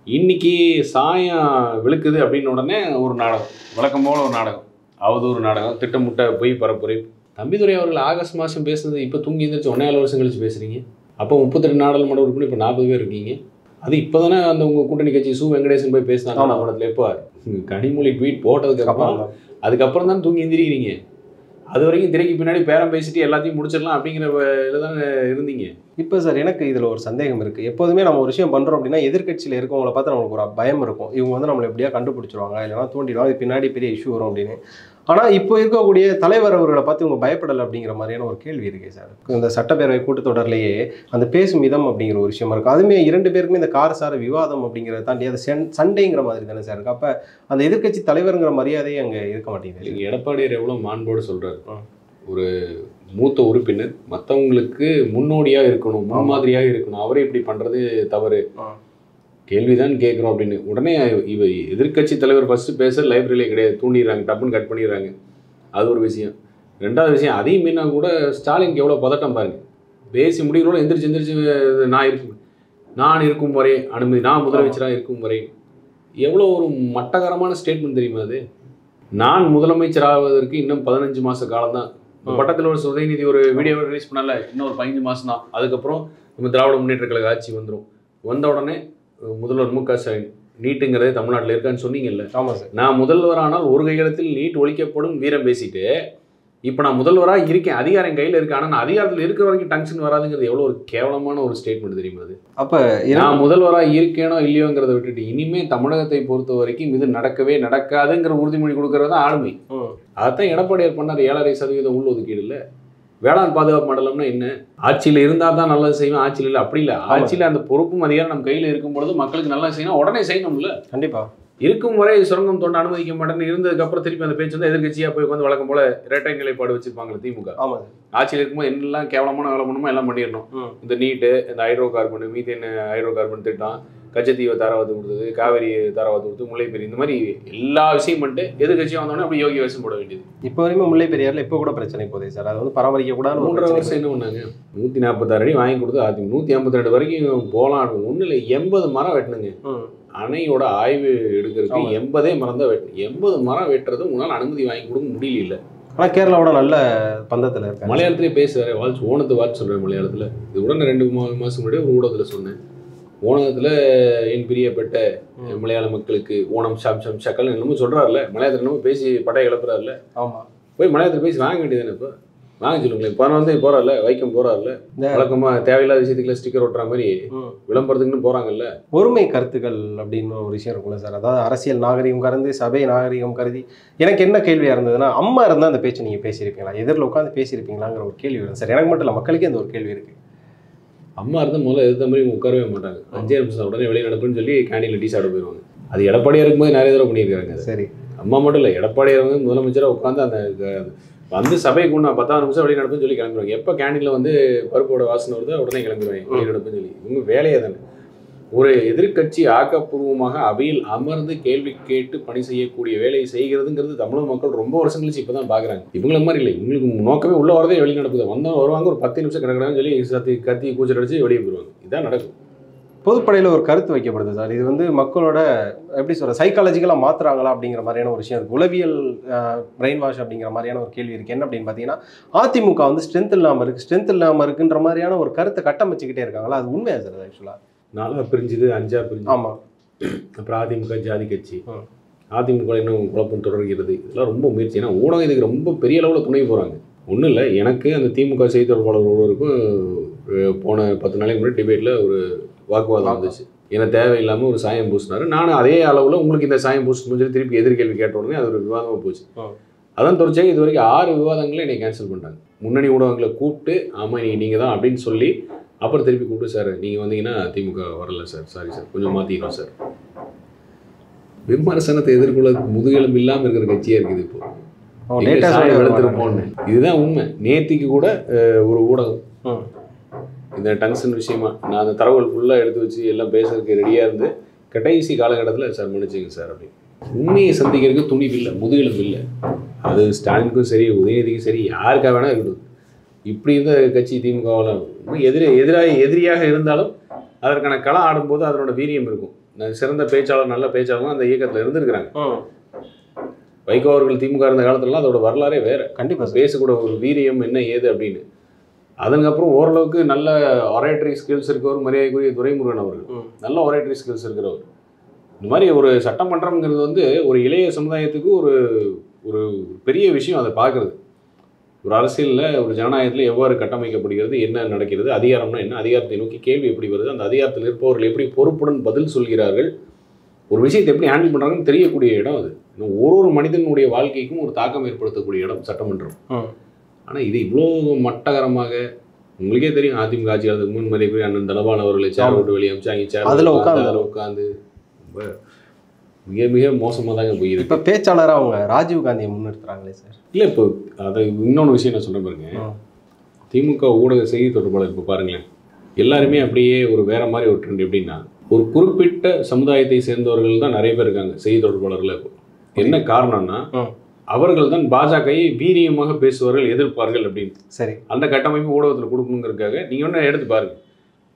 இன்னைக்கு சாயம் விழுக்குது அப்படின்னு உடனே ஒரு நாடகம், வழக்கம் போல ஒரு நாடகம், அவதூறு நாடகம், திட்டமிட்ட பொய் பரப்புரை. தம்பிதுரை அவர்கள் ஆகஸ்ட் மாதம் பேசுனது இப்போ தூங்கி எழுந்திரிச்சு 1.5 வருஷம் கழிச்சு பேசுகிறீங்க. அப்போ 32 நாடாளுமன்ற உறுப்பினர் இப்போ 40 பேர் இருக்கீங்க. அது இப்போ தானே அந்த உங்கள் கூட்டணி கட்சி சு வெங்கடேசன் போய் பேசினாங்க நாடாளுமன்றத்தில். எப்போ கனிமொழி ட்வீட் அதுக்கப்புறம் தான் தூங்கி எந்திரிக்கிறீங்க. அது வரைக்கும் திரைக்கு பின்னாடி பேரம் பேசிட்டு எல்லாத்தையும் முடிச்சிடலாம் அப்படிங்கிற இதில் தான் இருந்தீங்க. இப்போ சார் எனக்கு இதில் ஒரு சந்தேகம் இருக்குது. எப்போதுமே நம்ம ஒரு விஷயம் பண்ணுறோம் அப்படின்னா எதிர்க்கட்சியில் இருக்கவங்களை பார்த்து நம்மளுக்கு ஒரு பயம் இருக்கும். இவங்க வந்து நம்மளை எப்படியா கண்டுபிடிச்சிருவாங்க, இல்லைனா தூண்டிடுவாங்க, இது பின்னாடி பெரிய இஷ்யூ வரும் அப்படின்னு. ஆனால் இப்போ இருக்கக்கூடிய தலைவர் அவர்களை பார்த்து இவங்க பயப்படலை அப்படிங்கிற மாதிரியான ஒரு கேள்வி இருக்குது சார். இந்த சட்டப்பேரவை கூட்டத்தொடர்லேயே அந்த பேசும் விதம் அப்படிங்கிற ஒரு விஷயமா இருக்குது. அதுவுமே 2 பேருக்குமே இந்த காரசார விவாதம் அப்படிங்கிறத தாண்டி அது சண்டைங்கிற மாதிரி தானே சார் இருக்குது. அப்போ அந்த எதிர்க்கட்சி தலைவருங்கிற மரியாதையே அங்கே இருக்க மாட்டேங்குது. எடப்பாடியார் எவ்வளோ மாண்போடு சொல்கிறாரு, ஒரு மூத்த உறுப்பினர் மற்றவங்களுக்கு முன்னோடியாக இருக்கணும், முன்மாதிரியாக இருக்கணும், அவரே இப்படி பண்ணுறது தவறு, கேள்விதான் கேட்குறோம் அப்படின்னு. உடனே இவ எதிர்க்கட்சி தலைவர் ஃபஸ்ட்டு பேச லைப்ரரியிலே கிடையாது, தூண்டிடுறாங்க, டப்புன்னு கட் பண்ணிடுறாங்க. அது ஒரு விஷயம். 2வது விஷயம், அதையும் மீனா கூட ஸ்டாலினுக்கு எவ்வளோ பதட்டம் பாருங்க. பேசி முடிக்கிறோட எந்திரிச்சு நான் இருக்கும் வரை அனுமதி, நான் முதலமைச்சராக இருக்கும் வரை. எவ்வளோ ஒரு மட்டகரமான ஸ்டேட்மெண்ட் தெரியுமா அது? நான் முதலமைச்சர் ஆவதற்கு இன்னும் 15 மாத காலம் தான். பட்டத்தில் ஒரு உதயநிதி ஒரு வீடியோ ரிலீஸ் பண்ணல, இன்னும் ஒரு 15 மாதம் தான், அதுக்கப்புறம் நம்ம திராவிட முன்னேற்ற கழக ஆட்சி வந்துடும். வந்த உடனே முதல்வர் மு க ஸ்டாலின் நீட்டுங்கிறதே தமிழ்நாட்டில் இருக்கான்னு சொன்னீங்கல்ல. ஆமாம் சார். நான் முதல்வரானால் ஒரு கையெழுத்தில் நீட் ஒழிக்கப்படும் வீரம் பேசிட்டு, இப்போ நான் முதல்வராக இருக்கேன், அதிகாரம் கையில் இருக்கு, ஆனால் நான் அதிகாரத்தில் இருக்கிற வரைக்கும் டங்ஷன் வராதுங்கிறது எவ்வளோ ஒரு கேவலமான ஒரு ஸ்டேட்மெண்ட் தெரியுமா அது? அப்போ நான் முதல்வராக இருக்கேனோ இல்லையோங்கிறத விட்டுட்டு இனிமேல் தமிழகத்தை பொறுத்த வரைக்கும் இது நடக்கவே நடக்காதுங்கிற உறுதிமொழி கொடுக்கறது தான் ஆளுமை. அதான் எடப்பாடியார் பண்ணார். 7.5% உள்ஒதுக்கீடு இல்லை. வேளாண் பாதுகாப்பு மண்டலம்னா என்ன? ஆட்சியில் இருந்தால் தான் நல்லது செய்வேன், ஆட்சியில் இல்லை அப்படி இல்லை. ஆட்சியில் அந்த பொறுப்பும் அதிகாரம் நம்ம கையில் இருக்கும் பொழுது மக்களுக்கு நல்லா செய்யணும், உடனே செய்யணும்ல. கண்டிப்பாக. இருக்கும் வரை சுரங்கம் தோண்ட அனுமதிக்க மாட்டேன்னு இருந்ததுக்கப்புறம் திருப்பி அந்த பேச்சு வந்து எதிர்கட்சியாக போய் வந்து வழக்கம் போல இரட்டை நிலைப்பாடு வச்சிருப்பாங்களே திமுக. ஆமாம். ஆட்சியில் இருக்கும்போது என்னெல்லாம் கேவலமான வேலை பண்ணுமோ எல்லாம் பண்ணிடணும். இந்த நீட்டு, இந்த hydro carbon, methane hydro carbon திட்டம், கச்சத்தீவை தாராவாத்து கொடுத்தது, காவேரி தாராவாத்து கொடுத்து, முல்லைப்பெரி, இந்த மாதிரி எல்லா விஷயம் பண்ணிட்டு எதிர்கட்சியாக வந்தோடனே அப்படி யோகி வேஷம் போட வேண்டியது. இப்போ வரைக்கும் முல்லை பெரியாரில் இப்போ கூட பிரச்சனை போதே சார். அது வந்து பராமரிக்க கூட 3.5 வருஷம் என்ன பண்ணாங்க? 146 அடி வாங்கி கொடுத்து அதிமுக 152 வரைக்கும் போகலாம். ஒன்றும் இல்லை, 80 மரம் வெட்டணுங்க. அணையோட ஆய்வு எடுக்கிறதுக்கு 80 மரம் தான் வெட்டணும். 80 மரம் வெட்டுறது உங்களால் அனுமதி வாங்கி கொடுக்க முடியல. ஆனால் கேரளாவோட நல்ல பந்தத்தில் இருக்கு. மலையாளத்திலே பேசுவார், வாழ்த்து ஓணத்தை வாழ்த்து சொல்கிறேன் மலையாளத்தில். இது உடனே 2 மாதம் முன்னாடி ஒரு ஊடகத்தில் சொன்னேன். ஓணத்தில் என் பிரியப்பட்ட மலையாள மக்களுக்கு ஓணம் ஷாம் ஷாம் ஷக்கல் என்னமோ சொல்கிறார்ல, மலையாளத்தில் என்னமோ பேசி பட்டை கிளப்புறாருல. ஆமாம், போய் மலையாளத்தில் பேசி வாங்க வேண்டியதானே. இப்போ வாங்க சொல்லுங்களேன். இப்போ வந்து போகிறார்ல, வைக்கம் போகிறார்ல, வழக்கமாக தேவையில்லாத விஷயத்துக்குள்ள ஸ்டிக்கர் ஒட்டுற மாதிரி விளம்பரத்துக்குன்னு போகிறாங்கல்ல. ஒருமை கருத்துக்கள் அப்படின்னு ஒரு விஷயம் இருக்குல்ல சார். அதாவது அரசியல் நாகரிகம் கருதி, சபை நாகரிகம் கருதி. எனக்கு என்ன கேள்வியாக இருந்ததுன்னா, அம்மா இருந்தால் அந்த பேச்சு நீங்கள் பேசியிருப்பீங்களா, எதிரில் உட்காந்து பேசியிருப்பீங்களாங்கிற ஒரு கேள்வி வரும் சார். எனக்கு மட்டும் இல்லை, மக்களுக்கே அந்த ஒரு கேள்வி இருக்குது. அம்மா இருந்தால் முதல்ல எதிர்த்த மாதிரி உட்காரவே மாட்டாங்க. 5 நிமிஷம் உடனே வெளியே நடப்புன்னு சொல்லி கேண்டீனில் டீ சாப்பிட போயிடுவாங்க. அது எடப்பாடியாக இருக்கும்போது நிறைய தடவை பண்ணியிருக்காங்க. சரி, அம்மா மட்டும் இல்லை, எடப்பாடியார் வந்து முதலமைச்சராக உட்காந்து அந்த வந்து சபைக்கு ஒன்று 10 நிமிஷம் வெளியே நடப்புன்னு சொல்லி கிளம்பிடுவாங்க. எப்போ கேண்டீனில் வந்து பருப்போட வாசனை வருதோ உடனே கிளம்பிடுவாங்க வெளியே நடப்புன்னு சொல்லி. இவங்க வேலையே தானே. ஒரு எதிர்கட்சி ஆக்கப்பூர்வமாக அவையில் அமர்ந்து கேள்வி கேட்டு பணி செய்யக்கூடிய வேலையை செய்கிறதுங்கிறது தமிழக மக்கள் ரொம்ப வருஷம் கழிச்சு இப்போ தான் பார்க்குறாங்க. இவங்கள மாதிரி இல்லை, இவங்களுக்கு நோக்கமே உள்ள வரதே வெளியே நடக்குது. வந்தவங்க வருவாங்க, ஒரு 10 நிமிஷம் கிடக்கிறான்னு சொல்லி கத்தி கூச்சல் அடிச்சு வெளியே போயிடுவாங்க. இதுதான் நடக்கும். பொதுப்படையில் ஒரு கருத்து வைக்கப்படுது சார். இது வந்து மக்களோட எப்படி சொல்கிற சைக்காலஜிக்கலாக மாற்றுறாங்களா அப்படிங்கிற மாதிரியான ஒரு விஷயம் இருக்குது. உளவியல் பிரெயின் வாஷ் அப்படிங்கிற மாதிரியான ஒரு கேள்வி இருக்குது. என்ன அப்படின்னு பார்த்தீங்கன்னா, அதிமுக வந்து ஸ்ட்ரென்த் இல்லாமல் இருக்குன்ற மாதிரியான ஒரு கருத்தை கட்டமைச்சிக்கிட்டே இருக்காங்களா? அது உண்மையா சார்? ஆக்சுவலாக 4 பிரிஞ்சுது, 5 பிரிஞ்சு. ஆமாம். அப்புறம் அதிமுக ஜாதி கட்சி, அதிமுக இன்னும் குழப்பம் தொடர்கிறது. இதெல்லாம் ரொம்ப முயற்சி. ஏன்னா ஊடகம் இதுக்கு ரொம்ப பெரிய அளவில் துணை போகிறாங்க. ஒன்றும் இல்லை, எனக்கு அந்த திமுக செய்தி தொடர்பாளர் ஒருவருக்கும் போன 10 நாளைக்கு முன்னாடி டிபேட்டில் ஒரு வாக்குவாதம் வந்துச்சு. ஏன்னா தேவையில்லாமல் ஒரு சாயம் பூசினார். நானும் அதே அளவில் உங்களுக்கு இந்த சாயம் பூசணும்னு சொல்லி திருப்பி எதிர்கேள்வி கேட்ட உடனே அது ஒரு விவாதமாக போச்சு. அதான் தொடர்ச்சியாக இது வரைக்கும் 6 விவாதங்களை என்னை கேன்சல் பண்ணிட்டாங்க. முன்னணி ஊடகங்களை கூப்பிட்டு, ஆமாம் நீங்கள் தான் அப்படின்னு சொல்லி, அப்புறம் திருப்பி கூப்பிட்டு, சார் நீங்கள் வந்தீங்கன்னா திமுக வரல சார், சாரி சார், கொஞ்சம் மாற்றிக்கிறோம் சார். விமர்சனத்தை எதிர்கொள்ள முதுகெலும்பு இல்லாமல் இருக்கிற கட்சியாக இருக்குது இப்போ. வெளுத்துருப்போன்னு இதுதான் உண்மை. நேத்திக்கு கூட ஒரு ஊடகம் இந்த டங்ஷன் விஷயமா நான் அந்த தரவுகள் ஃபுல்லாக எடுத்து வச்சு எல்லாம் பேசுறதுக்கு ரெடியாக இருந்து கடைசி காலகட்டத்தில் சார் மன்னிச்சிங்க சார் அப்படின்னு. உண்மையை சந்திக்கிறதுக்கு துணிவு இல்லை, முதுகெலும்பு இல்லை. அது ஸ்டாலினுக்கும் சரி, உதயநிதிக்கும் சரி, யாருக்காக வேணால் இருக்கட்டும். இப்படி இருந்த கட்சி திமுகவில் எதிரியாக இருந்தாலும் அதற்கான களம் ஆடும்போது அதனோட வீரியம் இருக்கும். சிறந்த பேச்சாளர், நல்ல பேச்சாளரும் அந்த இயக்கத்தில் இருந்திருக்கிறாங்க. வைகோ அவர்கள் திமுக இருந்த காலத்துலலாம் அதோட வரலாறே வேறு. கண்டிப்பாக பேசக்கூட ஒரு வீரியம் என்ன ஏது அப்படின்னு. அதுக்கப்புறம் ஓரளவுக்கு நல்ல ஒரேட்டரி ஸ்கில்ஸ் இருக்கிறவர் மரியாதைக்குரிய துரைமுருகன் அவர்கள், நல்ல ஒரேட்டரி ஸ்கில்ஸ் இருக்கிறவர். இந்த மாதிரி ஒரு சட்டமன்றம்ங்கிறது வந்து ஒரு இளைய சமுதாயத்துக்கு ஒரு ஒரு பெரிய விஷயம். அதை பார்க்குறது ஒரு அரசியலில் ஒரு ஜனநாயகத்தில் எவ்வாறு கட்டமைக்கப்படுகிறது, என்ன நடக்கிறது, அதிகாரம்னா என்ன, அதிகாரத்தை நோக்கி கேள்வி எப்படி வருது, அந்த அதிகாரத்தில் இருப்பவர்கள் எப்படி பொறுப்புடன் பதில் சொல்கிறார்கள், ஒரு விஷயத்தை எப்படி ஹேண்டில் பண்ணுறாங்கன்னு தெரியக்கூடிய இடம் அது. ஒரு மனிதனுடைய வாழ்க்கைக்கும் ஒரு தாக்கம் ஏற்படுத்தக்கூடிய இடம் சட்டமன்றம். ஆனால் இது இவ்வளோ மட்டகரமாக உங்களுக்கே தெரியும். அதிமுக ஆட்சி அதுக்கு முன் மதிப்பு அண்ணன் தனபால் அவர்களை சேர் விட்டு வெளியே அமிச்சாங்க. சேர் அதில் உட்காந்து மிக மிக மோசமாக தாங்க போயிருக்கு. இப்போ பேச்சாளராக அவங்க ராஜீவ் காந்தியை முன்னிறுத்துறாங்களே சார். இல்லை, இப்போ அதை இன்னொன்று விஷயம் நான் சொல்கிறேன் பாருங்க. திமுக ஊடக செய்தி தொடர்பாளர் இப்போ பாருங்களேன், எல்லாருமே அப்படியே ஒரு வேற மாதிரி ஒரு ட்ரெண்ட். எப்படின்னா, ஒரு குறிப்பிட்ட சமுதாயத்தை சேர்ந்தவர்கள் தான் நிறைய பேர் இருக்காங்க செய்தி தொடர்பாளர்கள். இப்போ என்ன காரணம்னா, அவர்கள் தான் பாஜகவை வீரியமாக பேசுவார்கள், எதிர்ப்பார்கள் அப்படின்னு. சரி, அந்த கட்டமைப்பு ஊடகத்தில் கொடுக்கணுங்கிறதுக்காக நீங்கள் ஒன்று எடுத்து பாருங்க.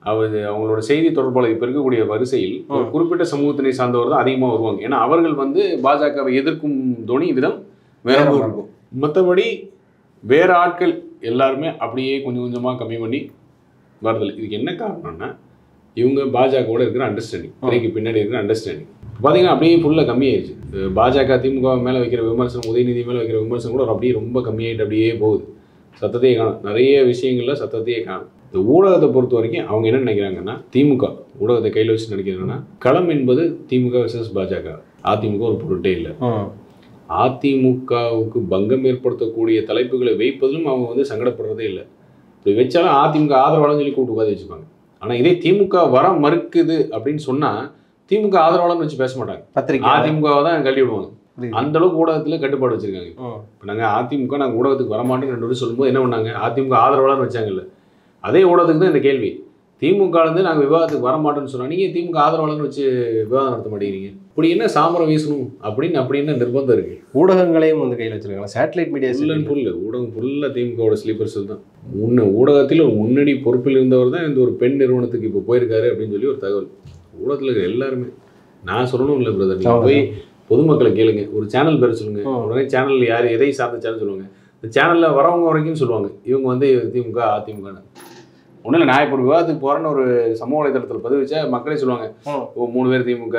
அவங்களோட செய்தி தொடர்பாளர் இப்போ இருக்கக்கூடிய வரிசையில் ஒரு குறிப்பிட்ட சமூகத்தினை சார்ந்தவர் தான் அதிகமாக வருவாங்க. ஏன்னா அவர்கள் வந்து பாஜகவை எதிர்க்கும் துணி விதம் வேற இருக்கும். மற்றபடி வேற ஆட்கள் எல்லாருமே அப்படியே கொஞ்சம் கொஞ்சமாக கம்மி பண்ணி வருதில்லை. இதுக்கு என்ன காரணம்னா, இவங்க பாஜகவோட இருக்கிற அண்டர்ஸ்டாண்டிங், திரைக்கு பின்னாடி இருக்கிற அண்டர்ஸ்டாண்டிங் பார்த்தீங்கன்னா அப்படியே ஃபுல்லாக கம்மியாயிடுச்சு. பாஜக திமுக மேலே வைக்கிற விமர்சனம், உதயநிதி மேலே வைக்கிற விமர்சனம் கூட அப்படியே ரொம்ப கம்மியாயிட்டு அப்படியே போகுது. சத்தத்தையே காணும், நிறைய விஷயங்களில் சத்தத்தையே காணும். இந்த ஊடகத்தை பொறுத்த வரைக்கும் அவங்க என்ன நினைக்கிறாங்கன்னா, திமுக ஊடகத்தை கையில் வச்சு நினைக்கிறாங்கன்னா, களம் என்பது திமுக வெர்சஸ் பாஜக, அதிமுக ஒரு பொருட்டே இல்லை. அதிமுகவுக்கு பங்கம் ஏற்படுத்தக்கூடிய தலைப்புகளை வைப்பதிலும் அவங்க வந்து சங்கடப்படுறதே இல்லை. இப்படி வச்சாலும் அதிமுக ஆதரவாளர்னு சொல்லி கூப்பிட்டு உட்காந்து வச்சுப்பாங்க. ஆனால் இதே திமுக வர மறுக்குது அப்படின்னு சொன்னால் திமுக ஆதரவாளர்னு வச்சு பேச மாட்டாங்க, அதிமுகவை தான் கல்வி விடுவாங்க. அந்த அளவுக்கு ஊடகத்தில் கட்டுப்பாடு வச்சிருக்காங்க. இப்போ நாங்கள் அதிமுக நாங்கள் ஊடகத்துக்கு வரமாட்டோம்னு 2 பேரும் சொல்லும்போது என்ன பண்ணாங்க, அதிமுக ஆதரவாளர்னு வச்சாங்கல்ல, அதே ஊடகத்துக்கு தான் இந்த கேள்வி. திமுகலேருந்து நாங்கள் விவாதத்துக்கு வரமாட்டோம்னு சொன்னால் நீங்கள் திமுக ஆதரவாளர்னு வச்சு விவாதம் நடத்த மாட்டேங்கிறீங்க. இப்படி என்ன சாமரம் வீசணும் அப்படின்னு நிர்பந்தம் இருக்குது. ஊடகங்களையும் வந்து கையில் வச்சிருக்காங்க, சேட்டலைட் மீடியா ஃபுல்லு ஊடகம் ஃபுல்லாக திமுகவோட ஸ்லீப்பர்ஸ் தான். ஊடகத்தில் ஒரு முன்னணி பொறுப்பில் இருந்தவர் தான் இந்த ஒரு பெண் நிறுவனத்துக்கு இப்போ போயிருக்காரு அப்படின்னு சொல்லி ஒரு தகவல். ஊடகத்தில் இருக்கிற எல்லாருமே, நான் சொல்லணும் இல்லை பிரதர், நீங்கள் போய் பொதுமக்களை கேளுங்க, ஒரு சேனல் பேர் சொல்லுங்க, உடனே சேனல் யார் எதை சார்ந்த சேனல் சொல்லுவாங்க. இந்த சேனலில் வரவங்க வரைக்கும் சொல்லுவாங்க இவங்க வந்து திமுக அதிமுகன்னு. ஒன்றும் இல்லை, நான் இப்போ ஒரு விவாதத்துக்கு போகிறேன்னு ஒரு சமூக வலைதளத்தில் பதிவு வச்சா மக்களே சொல்லுவாங்க, ஓ 3 பேர் திமுக,